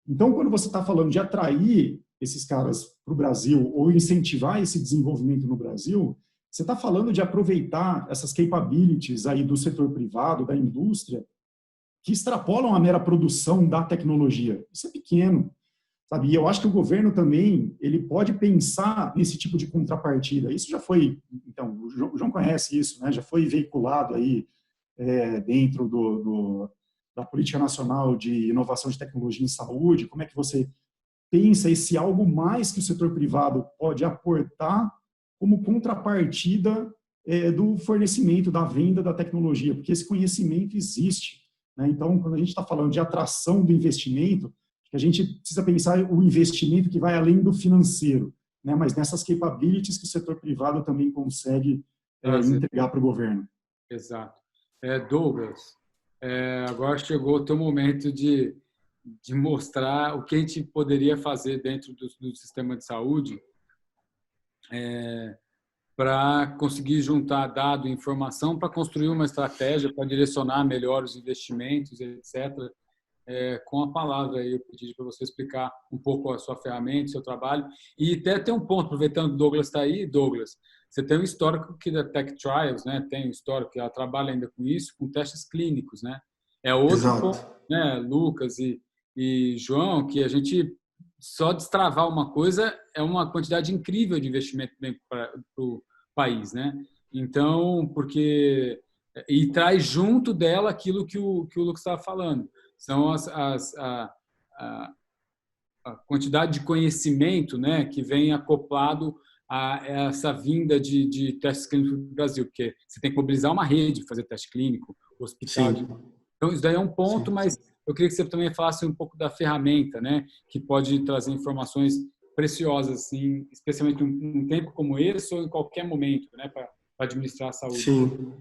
Então, quando você está falando de atrair esses caras para o Brasil ou incentivar esse desenvolvimento no Brasil, você está falando de aproveitar essas capabilities aí do setor privado, da indústria, que extrapolam a mera produção da tecnologia. Isso é pequeno. Sabe? E eu acho que o governo também ele pode pensar nesse tipo de contrapartida. Isso já foi, então, o João conhece isso, né? Já foi veiculado aí dentro da Política Nacional de Inovação de Tecnologia em Saúde. Como é que você pensa esse algo mais que o setor privado pode aportar como contrapartida do fornecimento, da venda da tecnologia? Porque esse conhecimento existe, né? Então, quando a gente está falando de atração do investimento, a gente precisa pensar o investimento que vai além do financeiro, né? Mas nessas capabilities que o setor privado também consegue entregar para o governo. Exato. Douglas, agora chegou o teu momento de mostrar o que a gente poderia fazer dentro do sistema de saúde para conseguir juntar dado e informação para construir uma estratégia, para direcionar melhor os investimentos, etc., com a palavra aí, eu pedi para você explicar um pouco a sua ferramenta, o seu trabalho. E até tem um ponto, aproveitando que o Douglas está aí, Douglas, você tem um histórico que da Tech Trials, né? Tem um histórico que ela trabalha ainda com isso, com testes clínicos, né? É outro Exato. ponto, né, Lucas e João, que a gente só destravar uma coisa é uma quantidade incrível de investimento para o país, né? Então, e traz junto dela aquilo que o Lucas estava falando. São a quantidade de conhecimento, né, que vem acoplado a essa vinda de testes clínicos no Brasil, porque você tem que mobilizar uma rede, fazer teste clínico, hospital. Sim. Então, isso daí é um ponto, Sim. mas eu queria que você também falasse um pouco da ferramenta, né, que pode trazer informações preciosas, assim, especialmente num tempo como esse ou em qualquer momento, né, para administrar a saúde. Sim.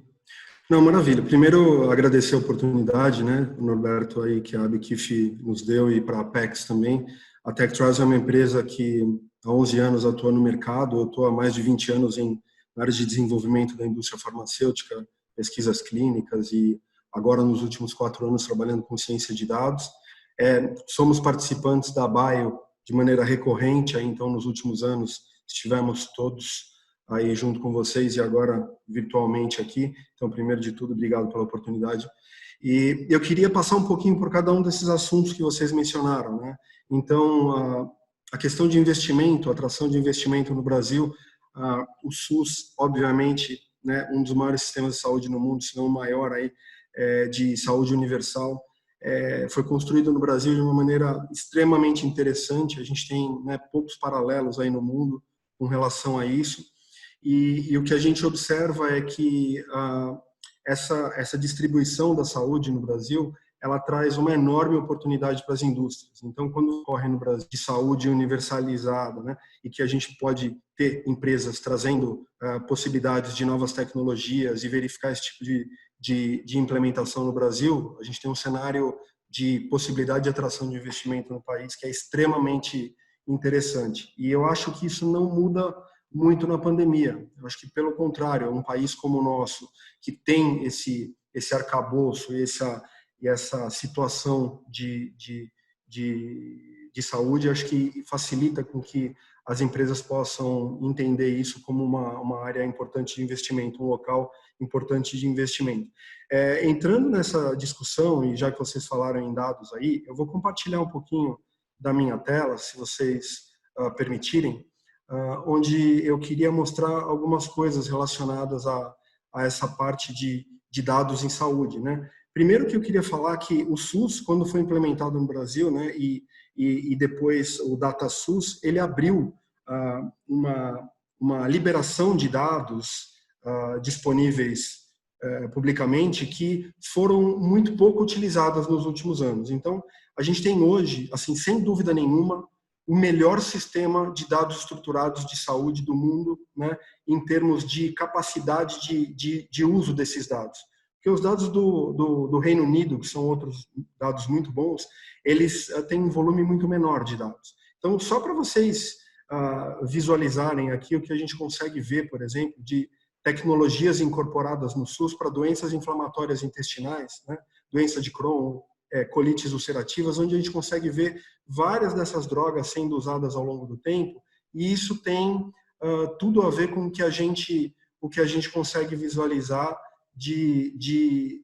Não, maravilha. Primeiro, agradecer a oportunidade, né, o Norberto aí, que a Abkif nos deu, e para a Apex também. A Tech Trials é uma empresa que há 11 anos atua no mercado, eu estou há mais de 20 anos na área de desenvolvimento da indústria farmacêutica, pesquisas clínicas e agora nos últimos 4 anos trabalhando com ciência de dados. Somos participantes da Bio de maneira recorrente, aí, então nos últimos anos estivemos todos aí junto com vocês e agora virtualmente aqui. Então, primeiro de tudo, obrigado pela oportunidade. E eu queria passar um pouquinho por cada um desses assuntos que vocês mencionaram, né? Então, a questão de investimento, atração de investimento no Brasil, o SUS, obviamente, né, um dos maiores sistemas de saúde no mundo, se não o maior aí, de saúde universal, foi construído no Brasil de uma maneira extremamente interessante. A gente tem, né, poucos paralelos aí no mundo com relação a isso. E o que a gente observa é que essa distribuição da saúde no Brasil, ela traz uma enorme oportunidade para as indústrias. Então, quando ocorre no Brasil de saúde universalizada, né, e que a gente pode ter empresas trazendo possibilidades de novas tecnologias e verificar esse tipo de implementação no Brasil, a gente tem um cenário de possibilidade de atração de investimento no país que é extremamente interessante. E eu acho que isso não muda muito na pandemia. Eu acho que, pelo contrário, um país como o nosso, que tem esse arcabouço e essa situação de saúde, acho que facilita com que as empresas possam entender isso como uma área importante de investimento, um local importante de investimento. Entrando nessa discussão, e já que vocês falaram em dados aí, eu vou compartilhar um pouquinho da minha tela, se vocês permitirem, onde eu queria mostrar algumas coisas relacionadas a essa parte de dados em saúde, né? Primeiro que eu queria falar que o SUS, quando foi implementado no Brasil, né, e depois o DataSUS, ele abriu uma liberação de dados disponíveis publicamente que foram muito pouco utilizadas nos últimos anos. Então, a gente tem hoje, assim, sem dúvida nenhuma, o melhor sistema de dados estruturados de saúde do mundo, né, em termos de capacidade de uso desses dados. Porque os dados do Reino Unido, que são outros dados muito bons, eles têm um volume muito menor de dados. Então, só para vocês visualizarem aqui o que a gente consegue ver, por exemplo, de tecnologias incorporadas no SUS para doenças inflamatórias intestinais, né, doença de Crohn, colites ulcerativas, onde a gente consegue ver várias dessas drogas sendo usadas ao longo do tempo, e isso tem tudo a ver com o que a gente consegue visualizar de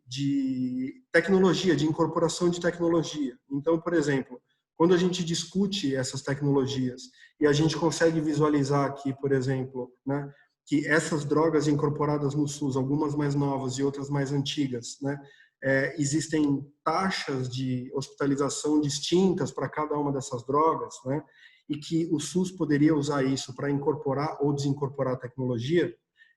tecnologia, de incorporação de tecnologia. Então, por exemplo, quando a gente discute essas tecnologias e a gente consegue visualizar aqui, por exemplo, né, que essas drogas incorporadas no SUS, algumas mais novas e outras mais antigas, né, existem taxas de hospitalização distintas para cada uma dessas drogas, né, e que o SUS poderia usar isso para incorporar ou desincorporar a tecnologia,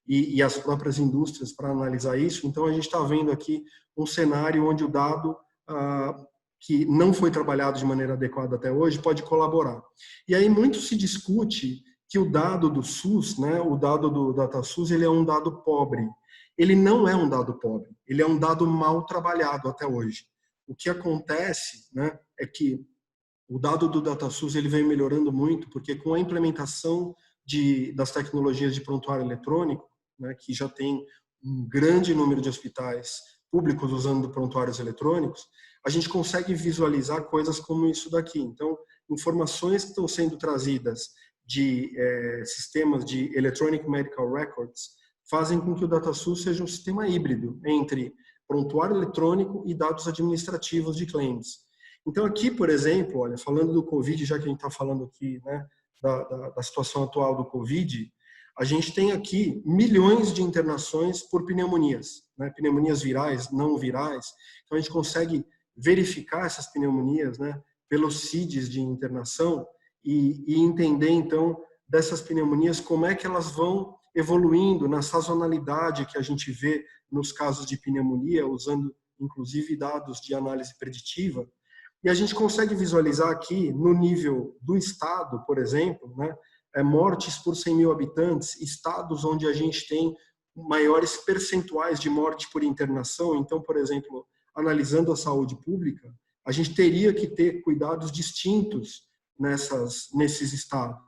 e as próprias indústrias para analisar isso. Então, a gente está vendo aqui um cenário onde o dado que não foi trabalhado de maneira adequada até hoje pode colaborar. E aí muito se discute que o dado do SUS, né, o dado do DataSUS, ele é um dado pobre. Ele não é um dado pobre, ele é um dado mal trabalhado até hoje. O que acontece, né, é que o dado do DataSUS ele vem melhorando muito, porque com a implementação das tecnologias de prontuário eletrônico, né, que já tem um grande número de hospitais públicos usando prontuários eletrônicos, a gente consegue visualizar coisas como isso daqui. Então, informações que estão sendo trazidas de sistemas de Electronic Medical Records fazem com que o DataSUS seja um sistema híbrido entre prontuário eletrônico e dados administrativos de claims. Então, aqui, por exemplo, olha, falando do Covid, já que a gente está falando aqui, né, da situação atual do Covid, a gente tem aqui milhões de internações por pneumonias, né, pneumonias virais, não virais. Então, a gente consegue verificar essas pneumonias, né, pelos CIDs de internação e entender, então, dessas pneumonias, como é que elas vão evoluindo na sazonalidade que a gente vê nos casos de pneumonia, usando, inclusive, dados de análise preditiva. E a gente consegue visualizar aqui, no nível do estado, por exemplo, né, mortes por 100 mil habitantes, estados onde a gente tem maiores percentuais de morte por internação. Então, por exemplo, analisando a saúde pública, a gente teria que ter cuidados distintos nesses estados.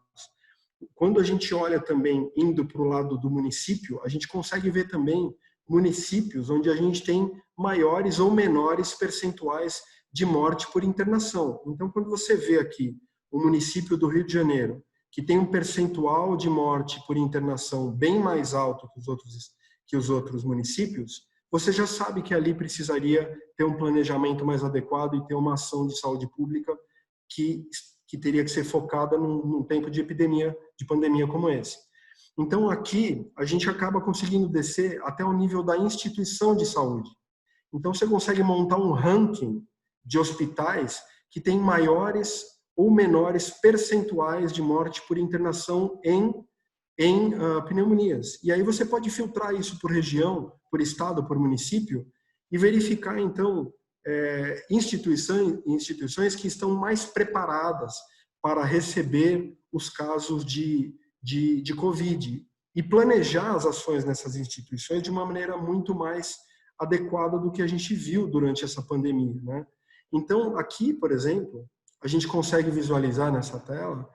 Quando a gente olha também, indo para o lado do município, a gente consegue ver também municípios onde a gente tem maiores ou menores percentuais de morte por internação. Então, quando você vê aqui o município do Rio de Janeiro, que tem um percentual de morte por internação bem mais alto que os outros municípios, você já sabe que ali precisaria ter um planejamento mais adequado e ter uma ação de saúde pública que teria que ser focada num tempo de epidemia, de pandemia como esse. Então, aqui, a gente acaba conseguindo descer até o nível da instituição de saúde. Então, você consegue montar um ranking de hospitais que têm maiores ou menores percentuais de morte por internação em em pneumonias. E aí você pode filtrar isso por região, por estado, por município, e verificar, então, instituições que estão mais preparadas para receber os casos de Covid e planejar as ações nessas instituições de uma maneira muito mais adequada do que a gente viu durante essa pandemia, né? Então, aqui, por exemplo, a gente consegue visualizar nessa tela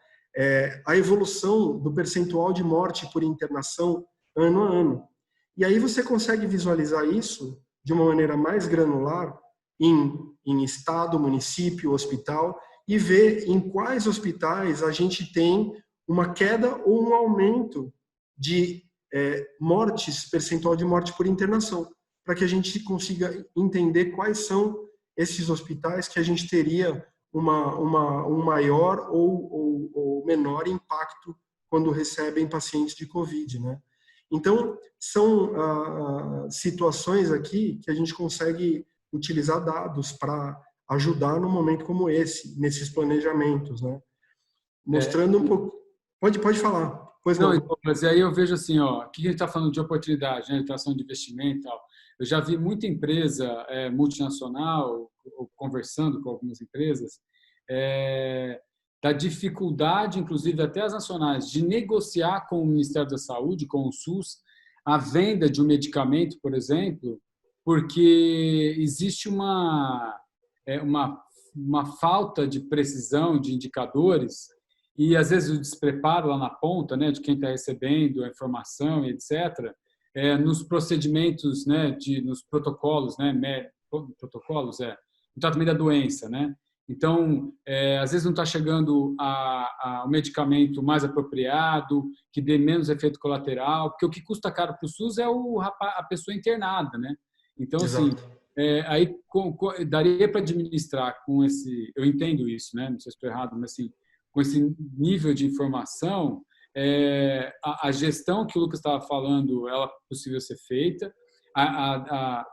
a evolução do percentual de morte por internação ano a ano. E aí você consegue visualizar isso de uma maneira mais granular em estado, município, hospital, e ver em quais hospitais a gente tem uma queda ou um aumento de mortes, percentual de morte por internação, para que a gente consiga entender quais são esses hospitais que a gente teria um maior ou menor impacto quando recebem pacientes de Covid, né? Então, são situações aqui que a gente consegue utilizar dados para ajudar num momento como esse, nesses planejamentos, né? Mostrando um pouco... Pode falar. Pois não. Mas aí eu vejo assim, aqui a gente está falando de oportunidade, né, atração de investimento e tal. Eu já vi muita empresa multinacional, conversando com algumas empresas, da dificuldade, inclusive até as nacionais, de negociar com o Ministério da Saúde, com o SUS, a venda de um medicamento, por exemplo, porque existe uma falta de precisão de indicadores e, às vezes, o despreparo lá na ponta, né, de quem está recebendo a informação, etc., nos procedimentos, né, nos protocolos, né, no tratamento da doença, né? Então, às vezes não está chegando ao medicamento mais apropriado, que dê menos efeito colateral, porque o que custa caro para o SUS é a pessoa internada, né? Então, assim, aí daria para administrar com esse... Eu entendo isso, né? Não sei se estou errado, mas assim, com esse nível de informação, a gestão que o Lucas estava falando, ela é possível ser feita,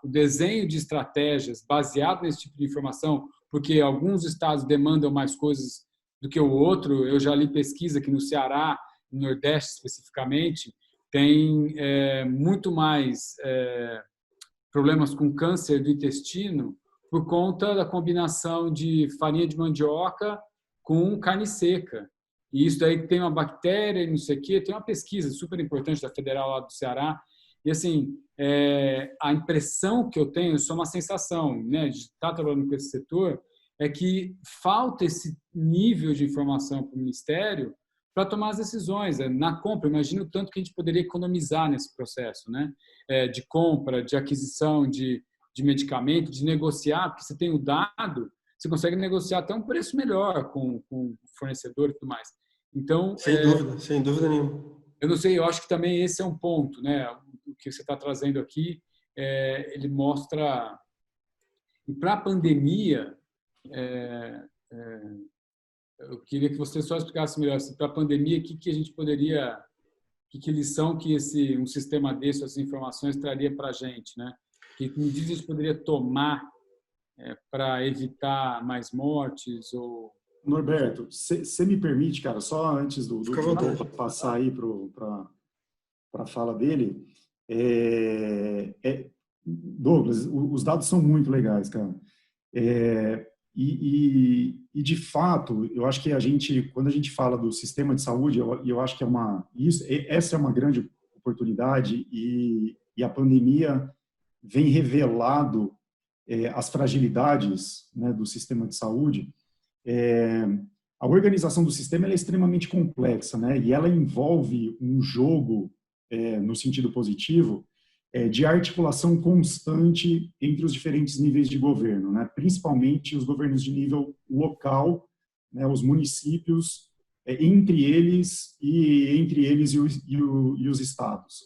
o desenho de estratégias baseado nesse tipo de informação, porque alguns estados demandam mais coisas do que o outro. Eu já li pesquisa que no Ceará, no Nordeste especificamente, tem muito mais problemas com câncer do intestino por conta da combinação de farinha de mandioca com carne seca. E isso daí tem uma bactéria e não sei o quê. Tem uma pesquisa super importante da Federal lá do Ceará. E, assim, a impressão que eu tenho, isso é uma sensação, né, de estar trabalhando com esse setor, é que falta esse nível de informação para o Ministério para tomar as decisões. Na compra, imagina o tanto que a gente poderia economizar nesse processo, né, de compra, de aquisição de medicamento, de negociar, porque você tem o dado, você consegue negociar até um preço melhor com o fornecedor e tudo mais. Então, sem dúvida nenhuma. Eu não sei, eu acho que também esse é um ponto, né? O que você está trazendo aqui, ele mostra... E para a pandemia, eu queria que você só explicasse melhor, para a pandemia, o que a gente poderia... Que lição que um sistema desse, essas informações, traria para a gente, né? Que medidas a gente poderia tomar para evitar mais mortes ou... Norberto, você me permite, cara, só antes do passar aí para a fala dele, Douglas, os dados são muito legais, cara. E de fato, eu acho que quando a gente fala do sistema de saúde, eu acho que essa é uma grande oportunidade e a pandemia vem revelado as fragilidades, né, do sistema de saúde. A organização do sistema é extremamente complexa, né? E ela envolve um jogo, no sentido positivo, de articulação constante entre os diferentes níveis de governo, né? Principalmente os governos de nível local, né? Os municípios, entre eles e os estados.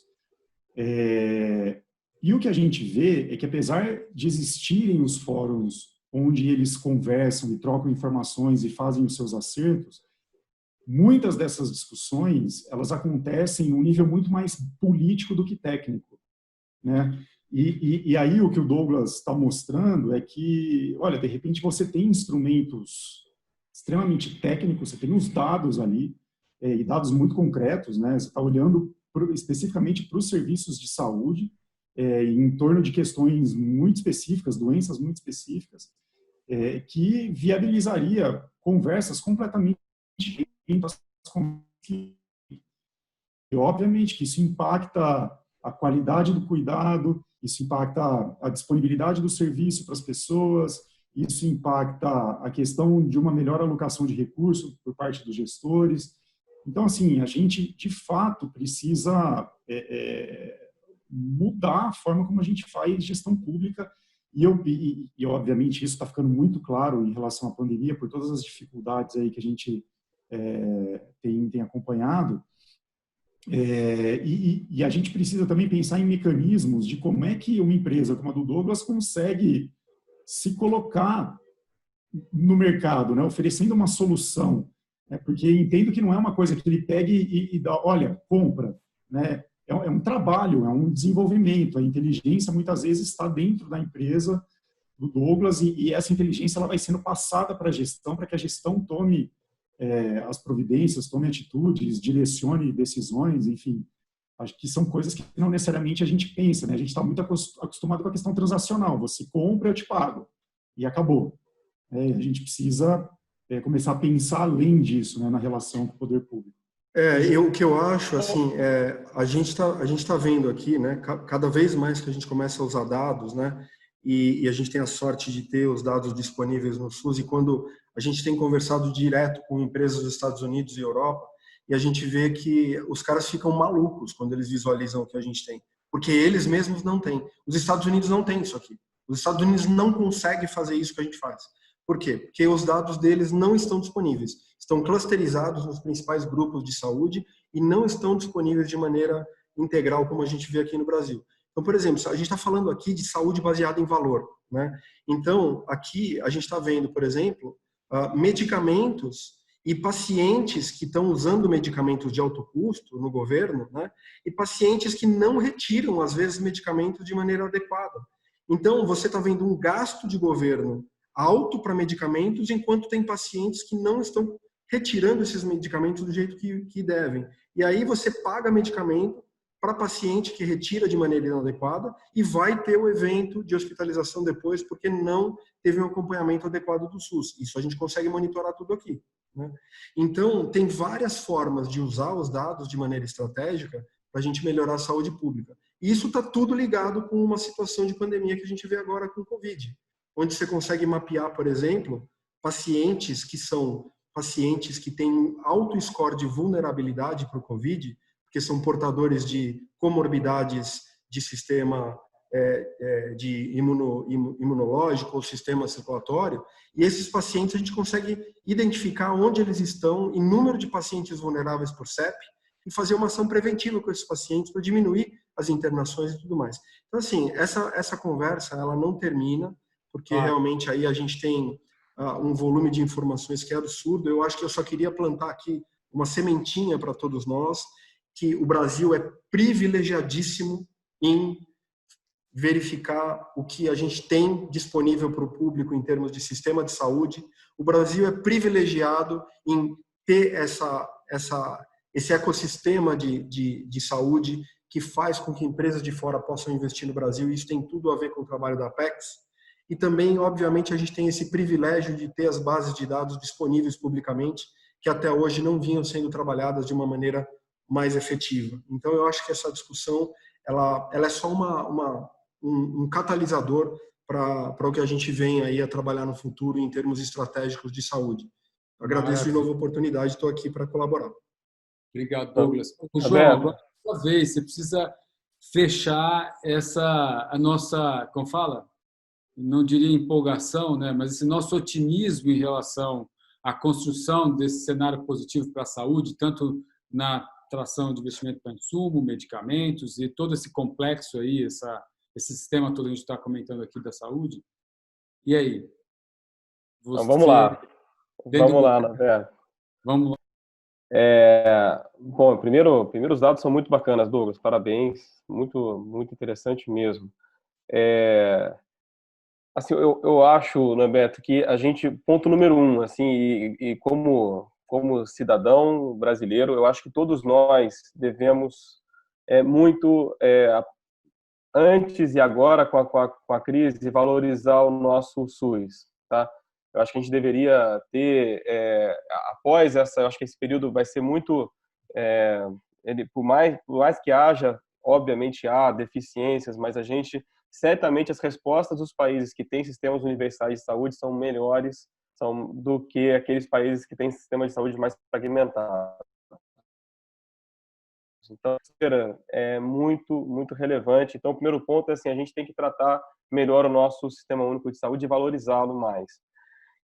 E o que a gente vê é que, apesar de existirem os fóruns onde eles conversam e trocam informações e fazem os seus acertos, muitas dessas discussões, elas acontecem em um nível muito mais político do que técnico, né? E aí o que o Douglas está mostrando é que, olha, de repente você tem instrumentos extremamente técnicos, você tem os dados ali, e dados muito concretos, né? Você está olhando especificamente para os serviços de saúde, em torno de questões muito específicas, doenças muito específicas, que viabilizaria conversas completamente distintas. E, obviamente, que isso impacta a qualidade do cuidado, isso impacta a disponibilidade do serviço para as pessoas, isso impacta a questão de uma melhor alocação de recursos por parte dos gestores. Então, assim, a gente, de fato, precisa mudar a forma como a gente faz gestão pública e obviamente, isso está ficando muito claro em relação à pandemia, por todas as dificuldades aí que a gente tem acompanhado. E a gente precisa também pensar em mecanismos de como é que uma empresa como a do Douglas consegue se colocar no mercado, né, oferecendo uma solução, né, porque entendo que não é uma coisa que ele pegue e dá, olha, compra, né, é um trabalho, é um desenvolvimento, a inteligência muitas vezes está dentro da empresa do Douglas e essa inteligência ela vai sendo passada para a gestão, para que a gestão tome as providências, tome atitudes, direcione decisões, enfim, acho que são coisas que não necessariamente a gente pensa, né? A gente está muito acostumado com a questão transacional, você compra, eu te pago, e acabou. A gente precisa começar a pensar além disso, né, na relação com o poder público. O que eu acho, assim, a gente tá vendo aqui, né, cada vez mais que a gente começa a usar dados, né, e a gente tem a sorte de ter os dados disponíveis no SUS, e quando a gente tem conversado direto com empresas dos Estados Unidos e Europa, e a gente vê que os caras ficam malucos quando eles visualizam o que a gente tem, porque eles mesmos não têm. Os Estados Unidos não têm isso aqui. Os Estados Unidos não conseguem fazer isso que a gente faz. Por quê? Porque os dados deles não estão disponíveis. Estão clusterizados nos principais grupos de saúde e não estão disponíveis de maneira integral, como a gente vê aqui no Brasil. Então, por exemplo, a gente está falando aqui de saúde baseada em valor, né? Então, aqui a gente está vendo, por exemplo, medicamentos e pacientes que estão usando medicamentos de alto custo no governo, né? E pacientes que não retiram, às vezes, medicamentos de maneira adequada. Então, você está vendo um gasto de governo alto para medicamentos, enquanto tem pacientes que não estão retirando esses medicamentos do jeito que devem. E aí você paga medicamento para paciente que retira de maneira inadequada e vai ter o evento de hospitalização depois porque não teve um acompanhamento adequado do SUS. Isso a gente consegue monitorar tudo aqui, né? Então, tem várias formas de usar os dados de maneira estratégica para a gente melhorar a saúde pública. E isso está tudo ligado com uma situação de pandemia que a gente vê agora com o Covid, onde você consegue mapear, por exemplo, pacientes que são pacientes que têm um alto score de vulnerabilidade para o Covid, porque são portadores de comorbidades de sistema de imunológico ou sistema circulatório, e esses pacientes a gente consegue identificar onde eles estão em número de pacientes vulneráveis por CEP e fazer uma ação preventiva com esses pacientes para diminuir as internações e tudo mais. Então, assim, essa conversa ela não termina, porque realmente aí a gente tem um volume de informações que é absurdo. Eu acho que eu só queria plantar aqui uma sementinha para todos nós, que o Brasil é privilegiadíssimo em verificar o que a gente tem disponível para o público em termos de sistema de saúde. O Brasil é privilegiado em ter esse ecossistema de saúde que faz com que empresas de fora possam investir no Brasil, e isso tem tudo a ver com o trabalho da Apex. E também, obviamente, a gente tem esse privilégio de ter as bases de dados disponíveis publicamente, que até hoje não vinham sendo trabalhadas de uma maneira mais efetiva. Então, eu acho que essa discussão ela é só um catalisador para o que a gente vem aí a trabalhar no futuro em termos estratégicos de saúde. Eu agradeço de novo a oportunidade, estou aqui para colaborar. Obrigado, Douglas. João, agora é a sua vez, você precisa fechar a nossa, como fala? Não diria empolgação, né? Mas esse nosso otimismo em relação à construção desse cenário positivo para a saúde, tanto na atração de investimento para insumo, medicamentos e todo esse complexo aí, esse sistema todo que a gente está comentando aqui da saúde. E aí? Então, vamos lá. Vamos lá, Navé. Vamos lá. Bom, primeiro os dados são muito bacanas, Douglas. Parabéns. Muito, muito interessante mesmo. Assim, eu acho, né, Beto, que a gente, ponto número 1, assim, e como como cidadão brasileiro, eu acho que todos nós devemos muito, antes e agora com a crise, valorizar o nosso SUS, tá? Eu acho que a gente deveria ter, após essa, eu acho que esse período vai ser muito, por mais que haja, obviamente há deficiências, mas a gente, certamente as respostas dos países que têm sistemas universais de saúde são melhores do que aqueles países que têm sistema de saúde mais fragmentado. Então, é muito, muito relevante. Então, o primeiro ponto é assim, a gente tem que tratar melhor o nosso sistema único de saúde e valorizá-lo mais.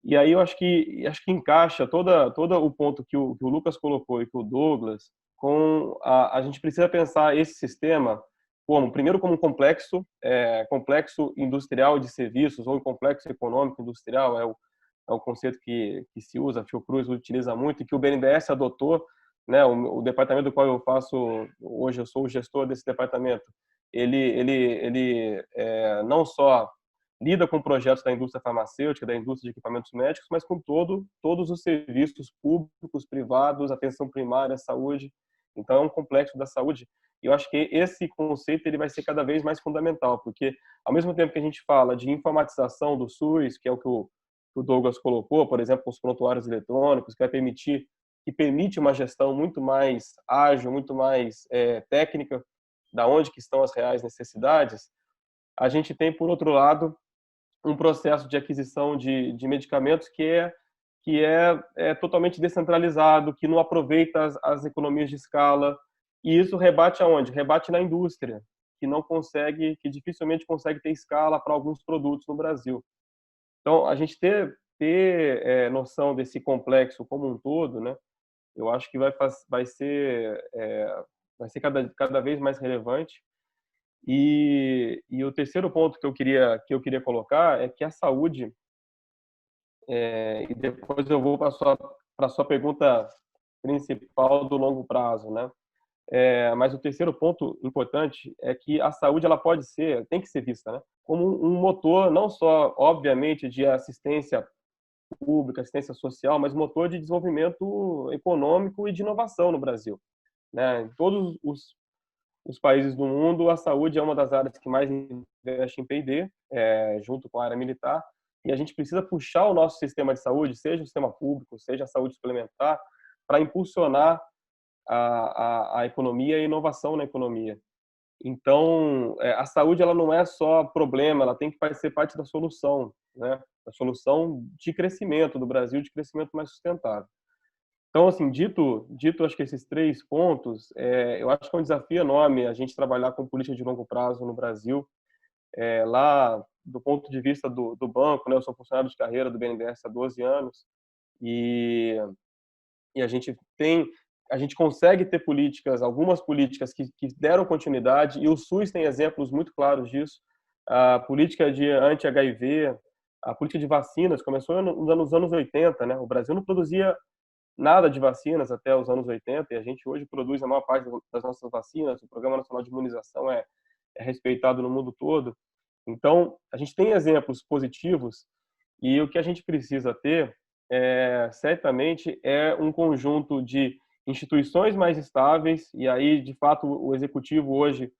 E aí eu acho que encaixa todo o ponto que o Lucas colocou e que o Douglas, com a gente precisa pensar esse sistema primeiro como um complexo industrial de serviços ou um complexo econômico industrial, é o conceito que se usa, a Fiocruz utiliza muito e que o BNDES adotou, né? O departamento do qual eu faço hoje, eu sou o gestor desse departamento. Ele não só lida com projetos da indústria farmacêutica, da indústria de equipamentos médicos, mas com todos os serviços públicos, privados, atenção primária, saúde. Então, é um complexo da saúde. E eu acho que esse conceito ele vai ser cada vez mais fundamental, porque, ao mesmo tempo que a gente fala de informatização do SUS, que é o que o Douglas colocou, por exemplo, com os prontuários eletrônicos, que permite uma gestão muito mais ágil, muito mais técnica, da onde que estão as reais necessidades, a gente tem, por outro lado, um processo de aquisição de medicamentos que é totalmente descentralizado, que não aproveita as economias de escala, e isso rebate aonde? Rebate na indústria, que dificilmente consegue ter escala para alguns produtos no Brasil. Então, a gente ter noção desse complexo como um todo, né? Eu acho que vai ser cada vez mais relevante. E o terceiro ponto que eu queria colocar é que a saúde, e depois eu vou para a sua pergunta principal do longo prazo, né? Mas o terceiro ponto importante é que a saúde ela tem que ser vista, né, como um motor não só, obviamente, de assistência pública, assistência social, mas motor de desenvolvimento econômico e de inovação no Brasil, né? Em todos os países do mundo, a saúde é uma das áreas que mais investe em P&D, junto com a área militar, e a gente precisa puxar o nosso sistema de saúde, seja o sistema público, seja a saúde suplementar, para impulsionar a economia e a inovação na economia. Então, a saúde ela não é só problema, ela tem que ser parte da solução, né? A solução de crescimento do Brasil, de crescimento mais sustentável. Então, assim, dito acho que esses 3 pontos, eu acho que é um desafio enorme a gente trabalhar com política de longo prazo no Brasil. Lá, do ponto de vista do banco, né, eu sou funcionário de carreira do BNDES há 12 anos e a gente consegue ter algumas políticas que deram continuidade, e o SUS tem exemplos muito claros disso. A política de anti-HIV, a política de vacinas começou nos anos 80, né? O Brasil não produzia nada de vacinas até os anos 80, e a gente hoje produz a maior parte das nossas vacinas. O Programa Nacional de Imunização é respeitado no mundo todo. Então, a gente tem exemplos positivos, e o que a gente precisa ter, certamente, é um conjunto de instituições mais estáveis, e aí, de fato, o executivo hoje,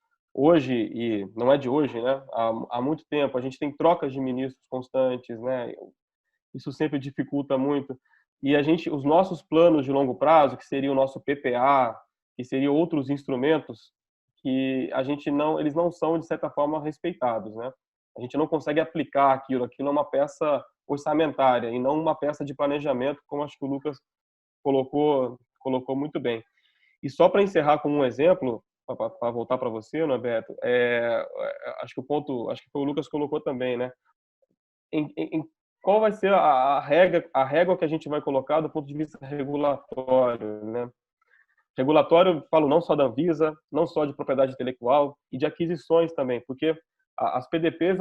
e não é de hoje, né? Há muito tempo, a gente tem trocas de ministros constantes, né? Isso sempre dificulta muito. E os nossos planos de longo prazo, que seria o nosso PPA, que seriam outros instrumentos, que eles não são, de certa forma, respeitados, né? A gente não consegue aplicar aquilo é uma peça orçamentária e não uma peça de planejamento, como acho que o Lucas colocou muito bem. E só para encerrar com um exemplo, para voltar para você, Norberto, acho que foi o Lucas colocou também, né? Qual vai ser a régua que a gente vai colocar do ponto de vista regulatório, né? Regulatório, falo não só da Anvisa, não só de propriedade intelectual e de aquisições também, porque as PDPs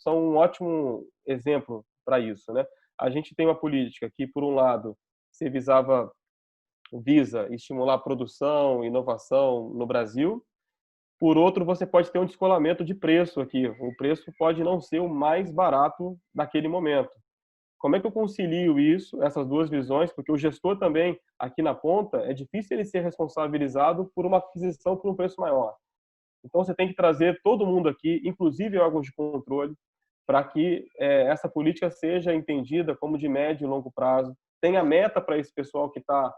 são um ótimo exemplo para isso, né? A gente tem uma política que, por um lado, visa estimular a produção e inovação no Brasil. Por outro, você pode ter um descolamento de preço aqui. O preço pode não ser o mais barato naquele momento. como é que eu concilio isso, essas duas visões? Porque o gestor também, aqui na ponta, é difícil ele ser responsabilizado por uma aquisição por um preço maior. Então, você tem que trazer todo mundo aqui, inclusive órgãos de controle, para que essa política seja entendida como de médio e longo prazo. Tenha meta para esse pessoal que tá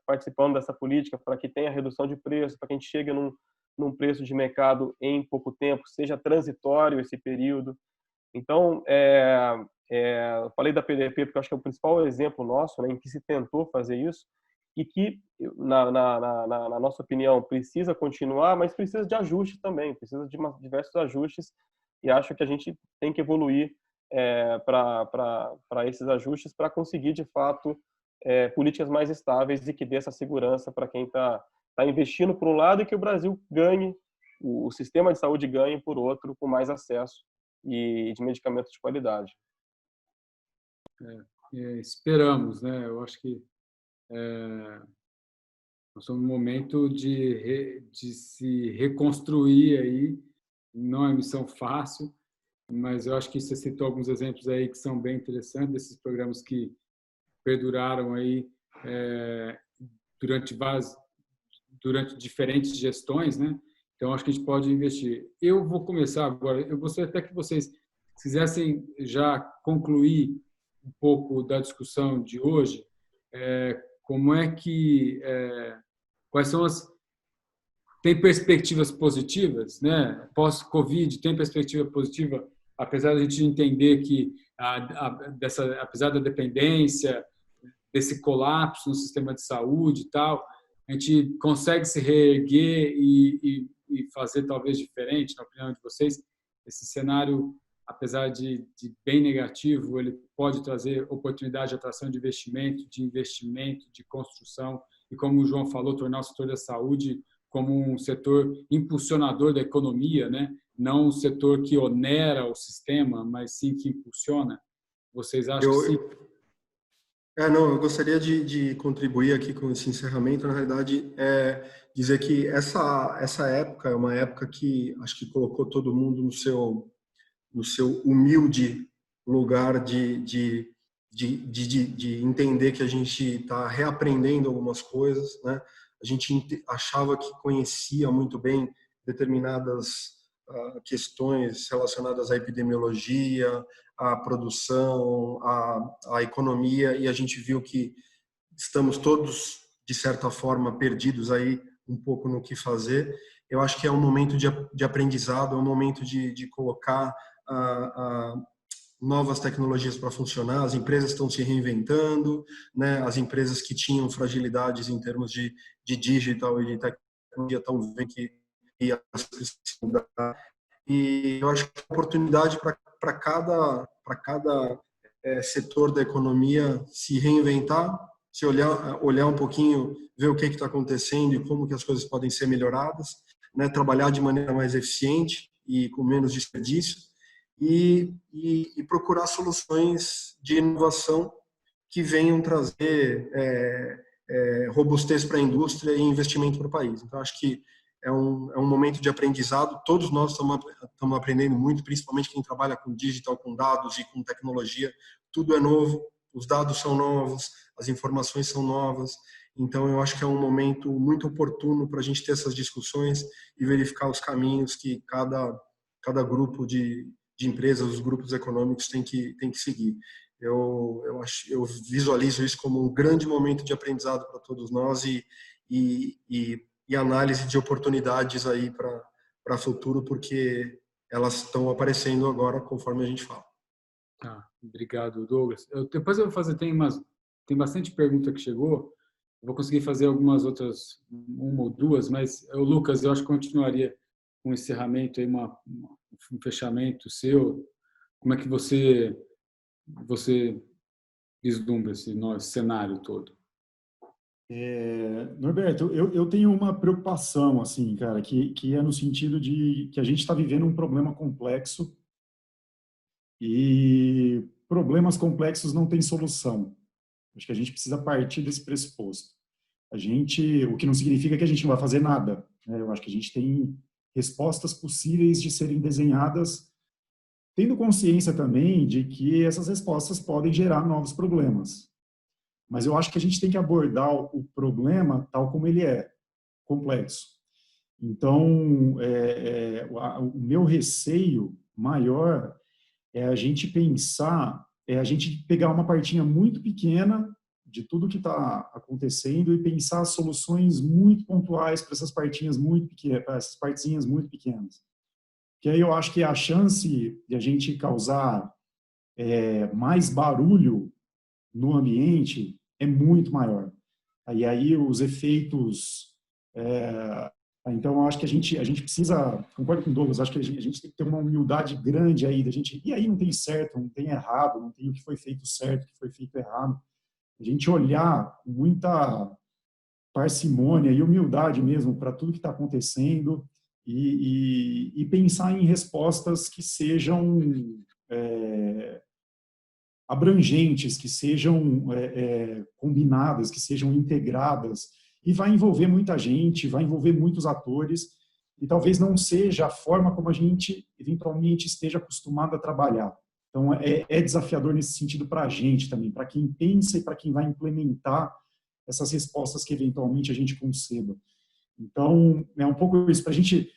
participando dessa política, para que tenha redução de preço, para que a gente chegue num preço de mercado em pouco tempo, seja transitório esse período. Então, eu falei da PDP porque eu acho que é o principal exemplo nosso, né, em que se tentou fazer isso e que, na nossa opinião, precisa continuar, mas precisa de ajustes também, precisa de diversos ajustes, e acho que a gente tem que evoluir para esses ajustes para conseguir, de fato, políticas mais estáveis e que dê essa segurança para quem está investindo por um lado e que o Brasil ganhe, o sistema de saúde ganhe por outro, com mais acesso e de medicamentos de qualidade. Esperamos, né? Eu acho que nós estamos num momento de se reconstruir aí. Não é missão fácil, mas eu acho que você citou alguns exemplos aí que são bem interessantes, desses programas que perduraram aí durante diferentes gestões, né? Então, acho que a gente pode investir. Eu vou começar agora. Eu gostaria até que vocês quisessem já concluir um pouco da discussão de hoje. Como é que... quais são as... Tem perspectivas positivas, né? Pós-Covid, tem perspectiva positiva, apesar de a gente entender que, apesar da dependência, desse colapso no sistema de saúde e tal, a gente consegue se reerguer e fazer talvez diferente, na opinião de vocês? Esse cenário, apesar de bem negativo, ele pode trazer oportunidade de atração de investimento, de construção e, como o João falou, tornar o setor da saúde como um setor impulsionador da economia, né? Não um setor que onera o sistema, mas sim que impulsiona. Vocês acham que sim? Não, eu gostaria de contribuir aqui com esse encerramento. Na realidade, dizer que essa época é uma época que acho que colocou todo mundo no seu humilde lugar de entender que a gente está reaprendendo algumas coisas, né? A gente achava que conhecia muito bem determinadas questões relacionadas à epidemiologia, à produção, à economia, e a gente viu que estamos todos, de certa forma, perdidos aí um pouco no que fazer. Eu acho que é um momento de aprendizado, é um momento de colocar novas tecnologias para funcionar. As empresas estão se reinventando, né? As empresas que tinham fragilidades em termos de digital e de tecnologia estão vendo que as coisas se mudar. E eu acho que é uma oportunidade para cada setor da economia se reinventar, se olhar um pouquinho, ver o que está acontecendo e como que as coisas podem ser melhoradas, né? Trabalhar de maneira mais eficiente e com menos desperdício e procurar soluções de inovação que venham trazer robustez para a indústria e investimento para o país. Então, acho que é um momento de aprendizado. Todos nós estamos aprendendo muito, principalmente quem trabalha com digital, com dados e com tecnologia. Tudo é novo, os dados são novos, as informações são novas. Então, eu acho que é um momento muito oportuno para a gente ter essas discussões e verificar os caminhos que cada grupo de empresas, os grupos econômicos têm que seguir. Eu visualizo isso como um grande momento de aprendizado para todos nós e análise de oportunidades aí para o futuro, porque elas estão aparecendo agora conforme a gente fala. Obrigado, Douglas. Depois eu vou fazer, tem bastante pergunta que chegou, eu vou conseguir fazer algumas outras, uma ou duas, mas, Lucas, eu acho que continuaria com um encerramento, aí, um fechamento seu. Como é que você vislumbra esse nosso cenário todo? Norberto, eu tenho uma preocupação, assim, cara, que é no sentido de que a gente está vivendo um problema complexo e problemas complexos não têm solução. Acho que a gente precisa partir desse pressuposto. O que não significa que a gente não vai fazer nada, né? Eu acho que a gente tem respostas possíveis de serem desenhadas tendo consciência também de que essas respostas podem gerar novos problemas. Mas eu acho que a gente tem que abordar o problema tal como ele é, complexo. Então, o meu receio maior é a gente pensar, a gente pegar uma partinha muito pequena de tudo que está acontecendo e pensar soluções muito pontuais para essas partinhas muito pequenas, para essas partezinhas muito pequenas. Que aí eu acho que a chance de a gente causar mais barulho no ambiente é muito maior. E aí os efeitos... então, eu acho que a gente precisa... Concordo com o Douglas, acho que a gente tem que ter uma humildade grande aí da gente... E aí não tem certo, não tem errado, não tem o que foi feito certo, o que foi feito errado. A gente olhar com muita parcimônia e humildade mesmo para tudo que está acontecendo e pensar em respostas que sejam abrangentes, que sejam combinadas, que sejam integradas, e vai envolver muita gente, vai envolver muitos atores, e talvez não seja a forma como a gente eventualmente esteja acostumado a trabalhar. Então, é desafiador nesse sentido para a gente também, para quem pensa e para quem vai implementar essas respostas que eventualmente a gente conceba. Então, é um pouco isso, para a gente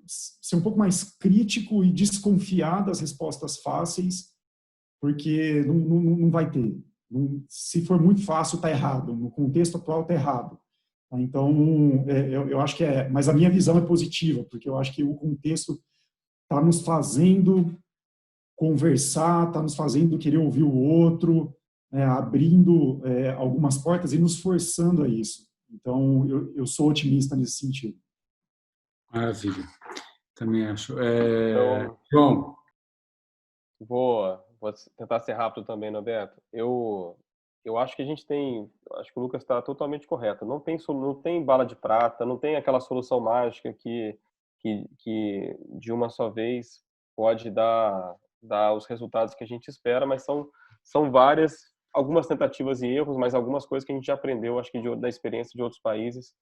ser um pouco mais crítico e desconfiar das respostas fáceis, porque não vai ter. Se for muito fácil, está errado. No contexto atual, está errado. Então, eu acho que mas a minha visão é positiva, porque eu acho que o contexto está nos fazendo conversar, está nos fazendo querer ouvir o outro, abrindo algumas portas e nos forçando a isso. Então, eu sou otimista nesse sentido. Maravilha. Também acho. Então, João. Vou tentar ser rápido também, Norberto. Eu acho que a gente tem, acho que o Lucas está totalmente correto. Não tem bala de prata, não tem aquela solução mágica que de uma só vez pode dar os resultados que a gente espera, mas são várias, algumas tentativas e erros, mas algumas coisas que a gente já aprendeu, acho que da experiência de outros países.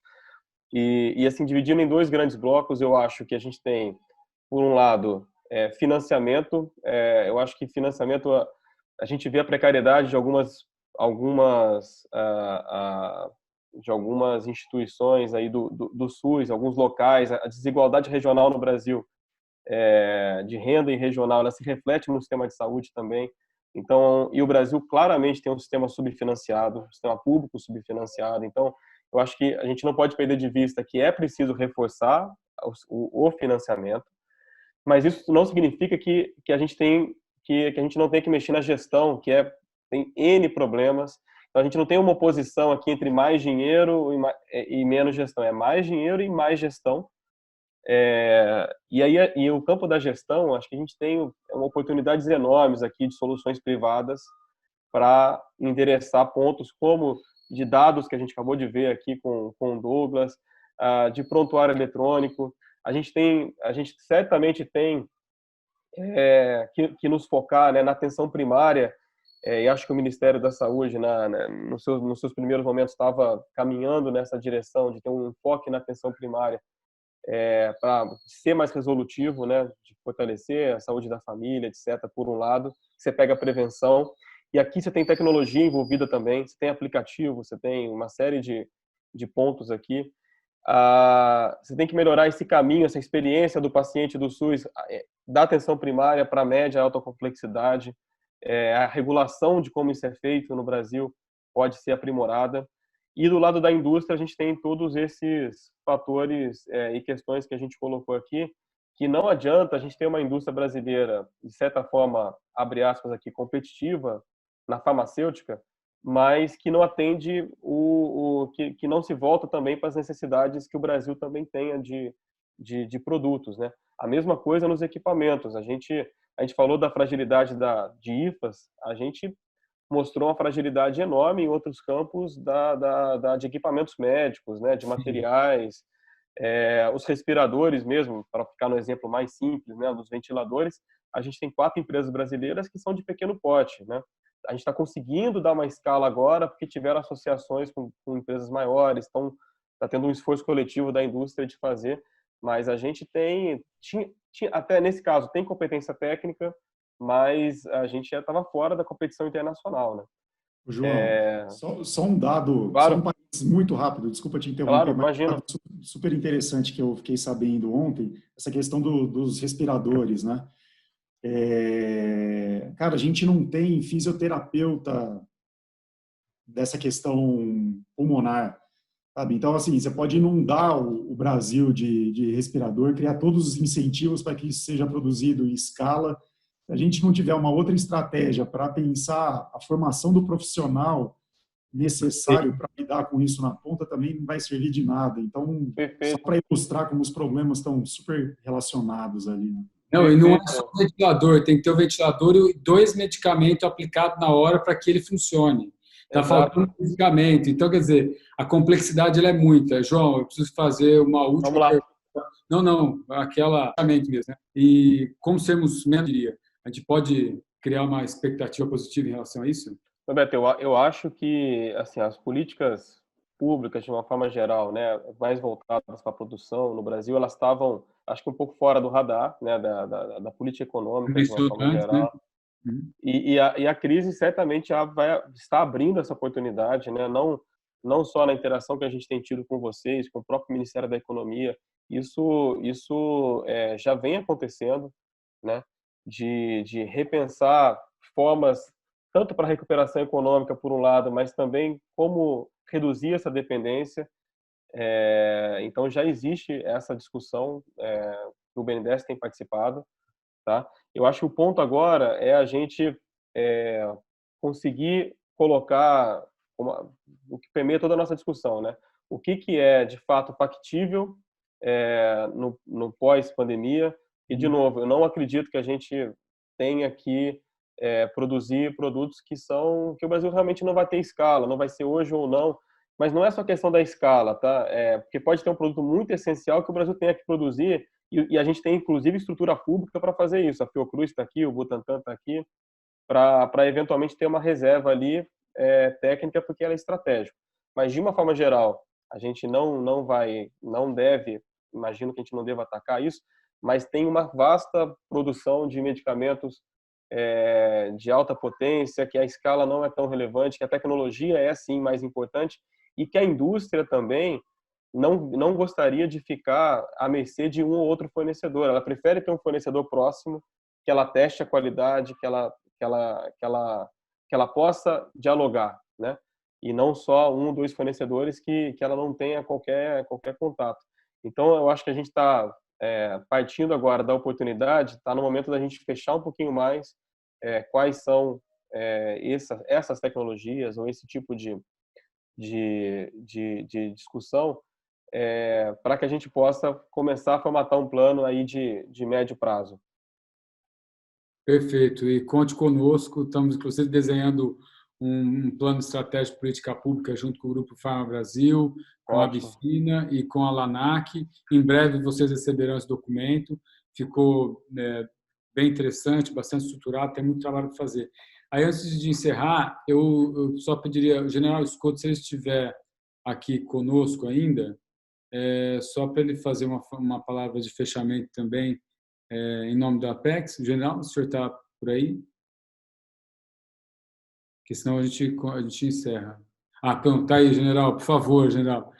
E assim, dividindo em dois grandes blocos, eu acho que a gente tem, por um lado, financiamento. Eu acho que financiamento, a gente vê a precariedade de algumas instituições aí do SUS, alguns locais, a desigualdade regional no Brasil, de renda e regional, ela se reflete no sistema de saúde também. Então, e o Brasil claramente tem um sistema subfinanciado, um sistema público subfinanciado. Então, eu acho que a gente não pode perder de vista que é preciso reforçar o financiamento, mas isso não significa que a gente não tem que mexer na gestão, tem N problemas. Então, a gente não tem uma oposição aqui entre mais dinheiro e menos gestão. É mais dinheiro e mais gestão. E o campo da gestão, acho que a gente tem oportunidades enormes aqui de soluções privadas para endereçar pontos como de dados que a gente acabou de ver aqui com o Douglas, de prontuário eletrônico. A gente certamente tem que nos focar, né, na atenção primária, e acho que o Ministério da Saúde, nos seus primeiros momentos, estava caminhando nessa direção de ter um enfoque na atenção primária, para ser mais resolutivo, né, de fortalecer a saúde da família, etc. Por um lado, você pega a prevenção, e aqui você tem tecnologia envolvida também, você tem aplicativo, você tem uma série de pontos aqui. Você tem que melhorar esse caminho, essa experiência do paciente do SUS, da atenção primária para a média e alta complexidade. A regulação de como isso é feito no Brasil pode ser aprimorada. E do lado da indústria, a gente tem todos esses fatores e questões que a gente colocou aqui, que não adianta a gente ter uma indústria brasileira, de certa forma, abre aspas aqui, competitiva na farmacêutica, mas que não atende que não se volta também para as necessidades que o Brasil também tenha de produtos, né? A mesma coisa nos equipamentos. A gente falou da fragilidade de IFAs, a gente mostrou uma fragilidade enorme em outros campos de equipamentos médicos, né, de materiais, os respiradores mesmo, para ficar no exemplo mais simples, né, dos ventiladores. A gente tem 4 empresas brasileiras que são de pequeno porte, né? A gente está conseguindo dar uma escala agora porque tiveram associações com empresas maiores, está tendo um esforço coletivo da indústria de fazer, mas a gente até nesse caso, tem competência técnica, mas a gente já estava fora da competição internacional, né? João, só um dado, Claro. só um parênteses muito rápido, desculpa te interromper, Claro, mas imagina. um dado super interessante que eu fiquei sabendo ontem, essa questão dos respiradores, né? Cara, a gente não tem fisioterapeuta dessa questão pulmonar, sabe? Então, assim, você pode inundar o Brasil de respirador, criar todos os incentivos para que isso seja produzido em escala. Se a gente não tiver uma outra estratégia para pensar a formação do profissional necessário para lidar com isso na ponta, também não vai servir de nada. Então, Perfeito. só para ilustrar como os problemas estão super relacionados ali, né? Não, e não é só o ventilador, tem que ter o ventilador e 2 medicamentos aplicados na hora para que ele funcione. Está faltando medicamento. Então, quer dizer, a complexidade ela é muita. João, eu preciso fazer uma última pergunta. Não, aquela mesmo, né? E como sermos menos, diria, a gente pode criar uma expectativa positiva em relação a isso? Roberto, eu acho que assim, as políticas públicas, de uma forma geral, né, mais voltadas para a produção no Brasil, elas estavam, acho que um pouco fora do radar, né, da política econômica, de uma forma geral. Né? E a crise certamente está abrindo essa oportunidade, né, não só na interação que a gente tem tido com vocês, com o próprio Ministério da Economia, isso já vem acontecendo, né, de repensar formas tanto para a recuperação econômica, por um lado, mas também como reduzir essa dependência. Então, já existe essa discussão que o BNDES tem participado. Tá? Eu acho que o ponto agora é a gente conseguir colocar o que permeia toda a nossa discussão, né? O que é, de fato, factível no pós-pandemia. E, de novo, eu não acredito que a gente tenha que produzir produtos que o Brasil realmente não vai ter escala, não vai ser hoje ou não, mas não é só questão da escala, tá? Porque pode ter um produto muito essencial que o Brasil tenha que produzir e a gente tem inclusive estrutura pública para fazer isso. A Fiocruz está aqui, o Butantan está aqui, para eventualmente ter uma reserva ali técnica, porque ela é estratégica. Mas de uma forma geral, a gente não deve, imagino que a gente não deva atacar isso, mas tem uma vasta produção de medicamentos de alta potência, que a escala não é tão relevante, que a tecnologia é sim mais importante e que a indústria também não gostaria de ficar à mercê de um ou outro fornecedor. Ela prefere ter um fornecedor próximo, que ela teste a qualidade, que ela possa dialogar, né? E não só um ou dois fornecedores que ela não tenha qualquer contato. Então, eu acho que a gente está partindo agora da oportunidade, está no momento da gente fechar um pouquinho mais quais são essas tecnologias ou esse tipo de discussão para que a gente possa começar a formatar um plano aí de médio prazo. Perfeito. E conte conosco, estamos inclusive desenhando um plano estratégico de política pública junto com o Grupo Farma Brasil, com a Bifina e com a LANAC. Em breve vocês receberão esse documento. Ficou bem interessante, bastante estruturado, tem muito trabalho para fazer. Aí, antes de encerrar, eu só pediria ao General Scott, se ele estiver aqui conosco ainda, só para ele fazer uma palavra de fechamento também, em nome da Apex. General, o senhor está por aí? Porque senão a gente encerra. Então, tá aí, General, por favor, General.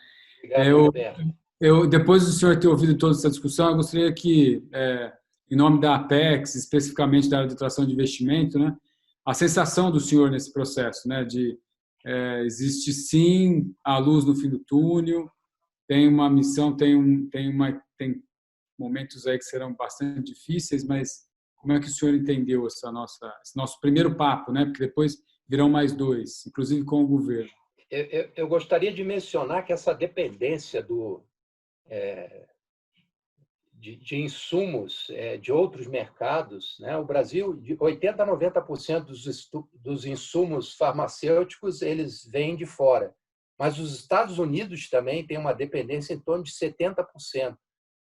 Depois do senhor ter ouvido toda essa discussão, eu gostaria que, em nome da Apex, especificamente da área de atração de investimento, né, a sensação do senhor nesse processo, né, existe sim a luz no fim do túnel, tem uma missão, tem momentos aí que serão bastante difíceis, mas como é que o senhor entendeu esse nosso primeiro papo, né? Porque depois virão mais 2, inclusive com o governo. Eu gostaria de mencionar que essa dependência de insumos de outros mercados, né? O Brasil, de 80% a 90% dos insumos farmacêuticos, eles vêm de fora. Mas os Estados Unidos também têm uma dependência em torno de 70%. O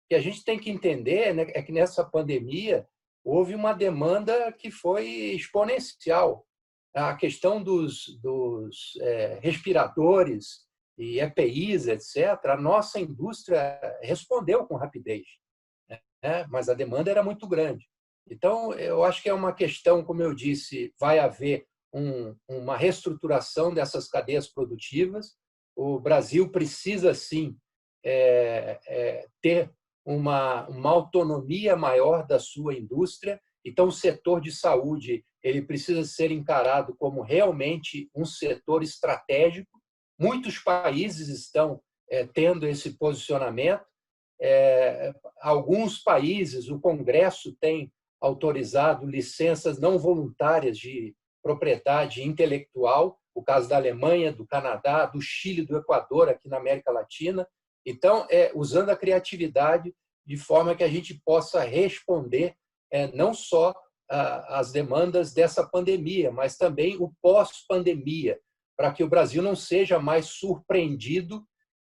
que a gente tem que entender, né, é que nessa pandemia houve uma demanda que foi exponencial. A questão dos respiradores, e EPIs, etc., a nossa indústria respondeu com rapidez, né? Mas a demanda era muito grande. Então, eu acho que é uma questão, como eu disse, vai haver uma reestruturação dessas cadeias produtivas. O Brasil precisa, sim, ter uma autonomia maior da sua indústria. Então, o setor de saúde ele precisa ser encarado como realmente um setor estratégico. Muitos países estão tendo esse posicionamento. Alguns países, o Congresso tem autorizado licenças não voluntárias de propriedade intelectual, o caso da Alemanha, do Canadá, do Chile, do Equador, aqui na América Latina. Então, usando a criatividade de forma que a gente possa responder não só às demandas dessa pandemia, mas também o pós-pandemia, para que o Brasil não seja mais surpreendido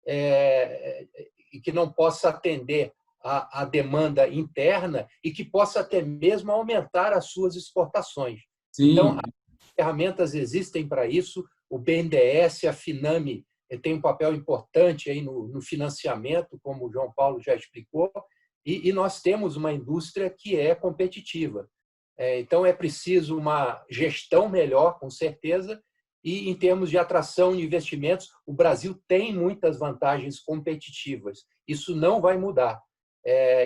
e que não possa atender a demanda interna e que possa até mesmo aumentar as suas exportações. Sim. Então, as ferramentas existem para isso. O BNDES, a Finame, tem um papel importante aí no financiamento, como o João Paulo já explicou, e nós temos uma indústria que é competitiva. Então, é preciso uma gestão melhor, com certeza, e em termos de atração de investimentos, o Brasil tem muitas vantagens competitivas. Isso não vai mudar.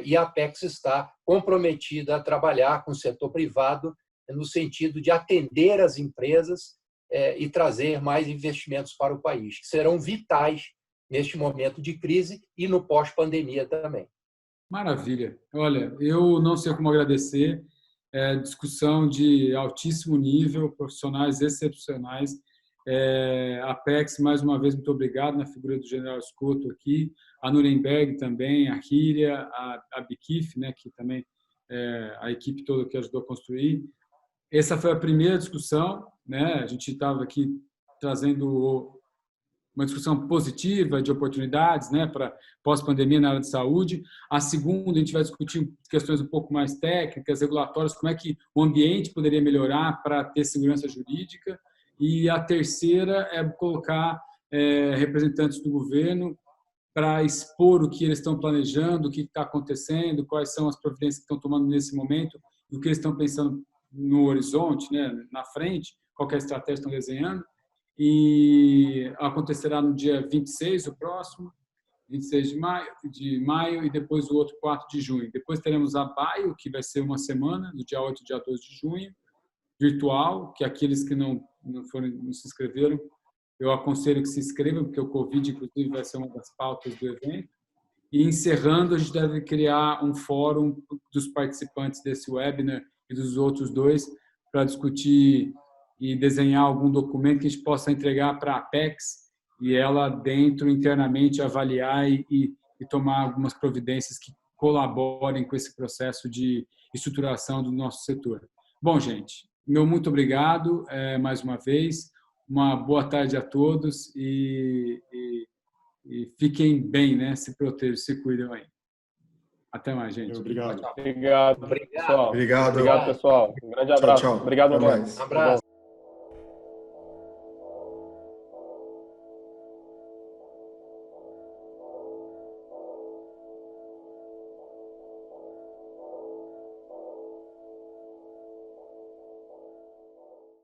E a Apex está comprometida a trabalhar com o setor privado no sentido de atender as empresas e trazer mais investimentos para o país, que serão vitais neste momento de crise e no pós-pandemia também. Maravilha. Olha, eu não sei como agradecer. Discussão de altíssimo nível, profissionais excepcionais. Apex, mais uma vez, muito obrigado na figura do General Scotto aqui, a Nuremberg também, a Hyria, a Bikif, né, que também a equipe toda que ajudou a construir. Essa foi a primeira discussão, né? A gente estava aqui trazendo uma discussão positiva de oportunidades, né, para pós-pandemia na área de saúde. A segunda, a gente vai discutir questões um pouco mais técnicas, regulatórias, como é que o ambiente poderia melhorar para ter segurança jurídica. E a terceira é colocar representantes do governo para expor o que eles estão planejando, o que está acontecendo, quais são as providências que estão tomando nesse momento, e o que eles estão pensando no horizonte, né, na frente, qual é a estratégia que estão desenhando. E acontecerá no dia 26, o próximo, 26 de maio, e depois o outro 4 de junho. Depois teremos a Baio, que vai ser uma semana, do dia 8 ao dia 12 de junho, virtual, que aqueles que não se inscreveram, eu aconselho que se inscrevam, porque o Covid, inclusive, vai ser uma das pautas do evento. E encerrando, a gente deve criar um fórum dos participantes desse webinar e dos outros dois para discutir e desenhar algum documento que a gente possa entregar para a Apex e ela dentro, internamente, avaliar e tomar algumas providências que colaborem com esse processo de estruturação do nosso setor. Bom, gente, meu muito obrigado mais uma vez. Uma boa tarde a todos e fiquem bem, né? Se protejam, se cuidem aí. Até mais, gente. Obrigado. Obrigado, pessoal. Obrigado. Obrigado, pessoal. Um grande abraço. Tchau, tchau. Obrigado, Até Roberto. mais. Um abraço.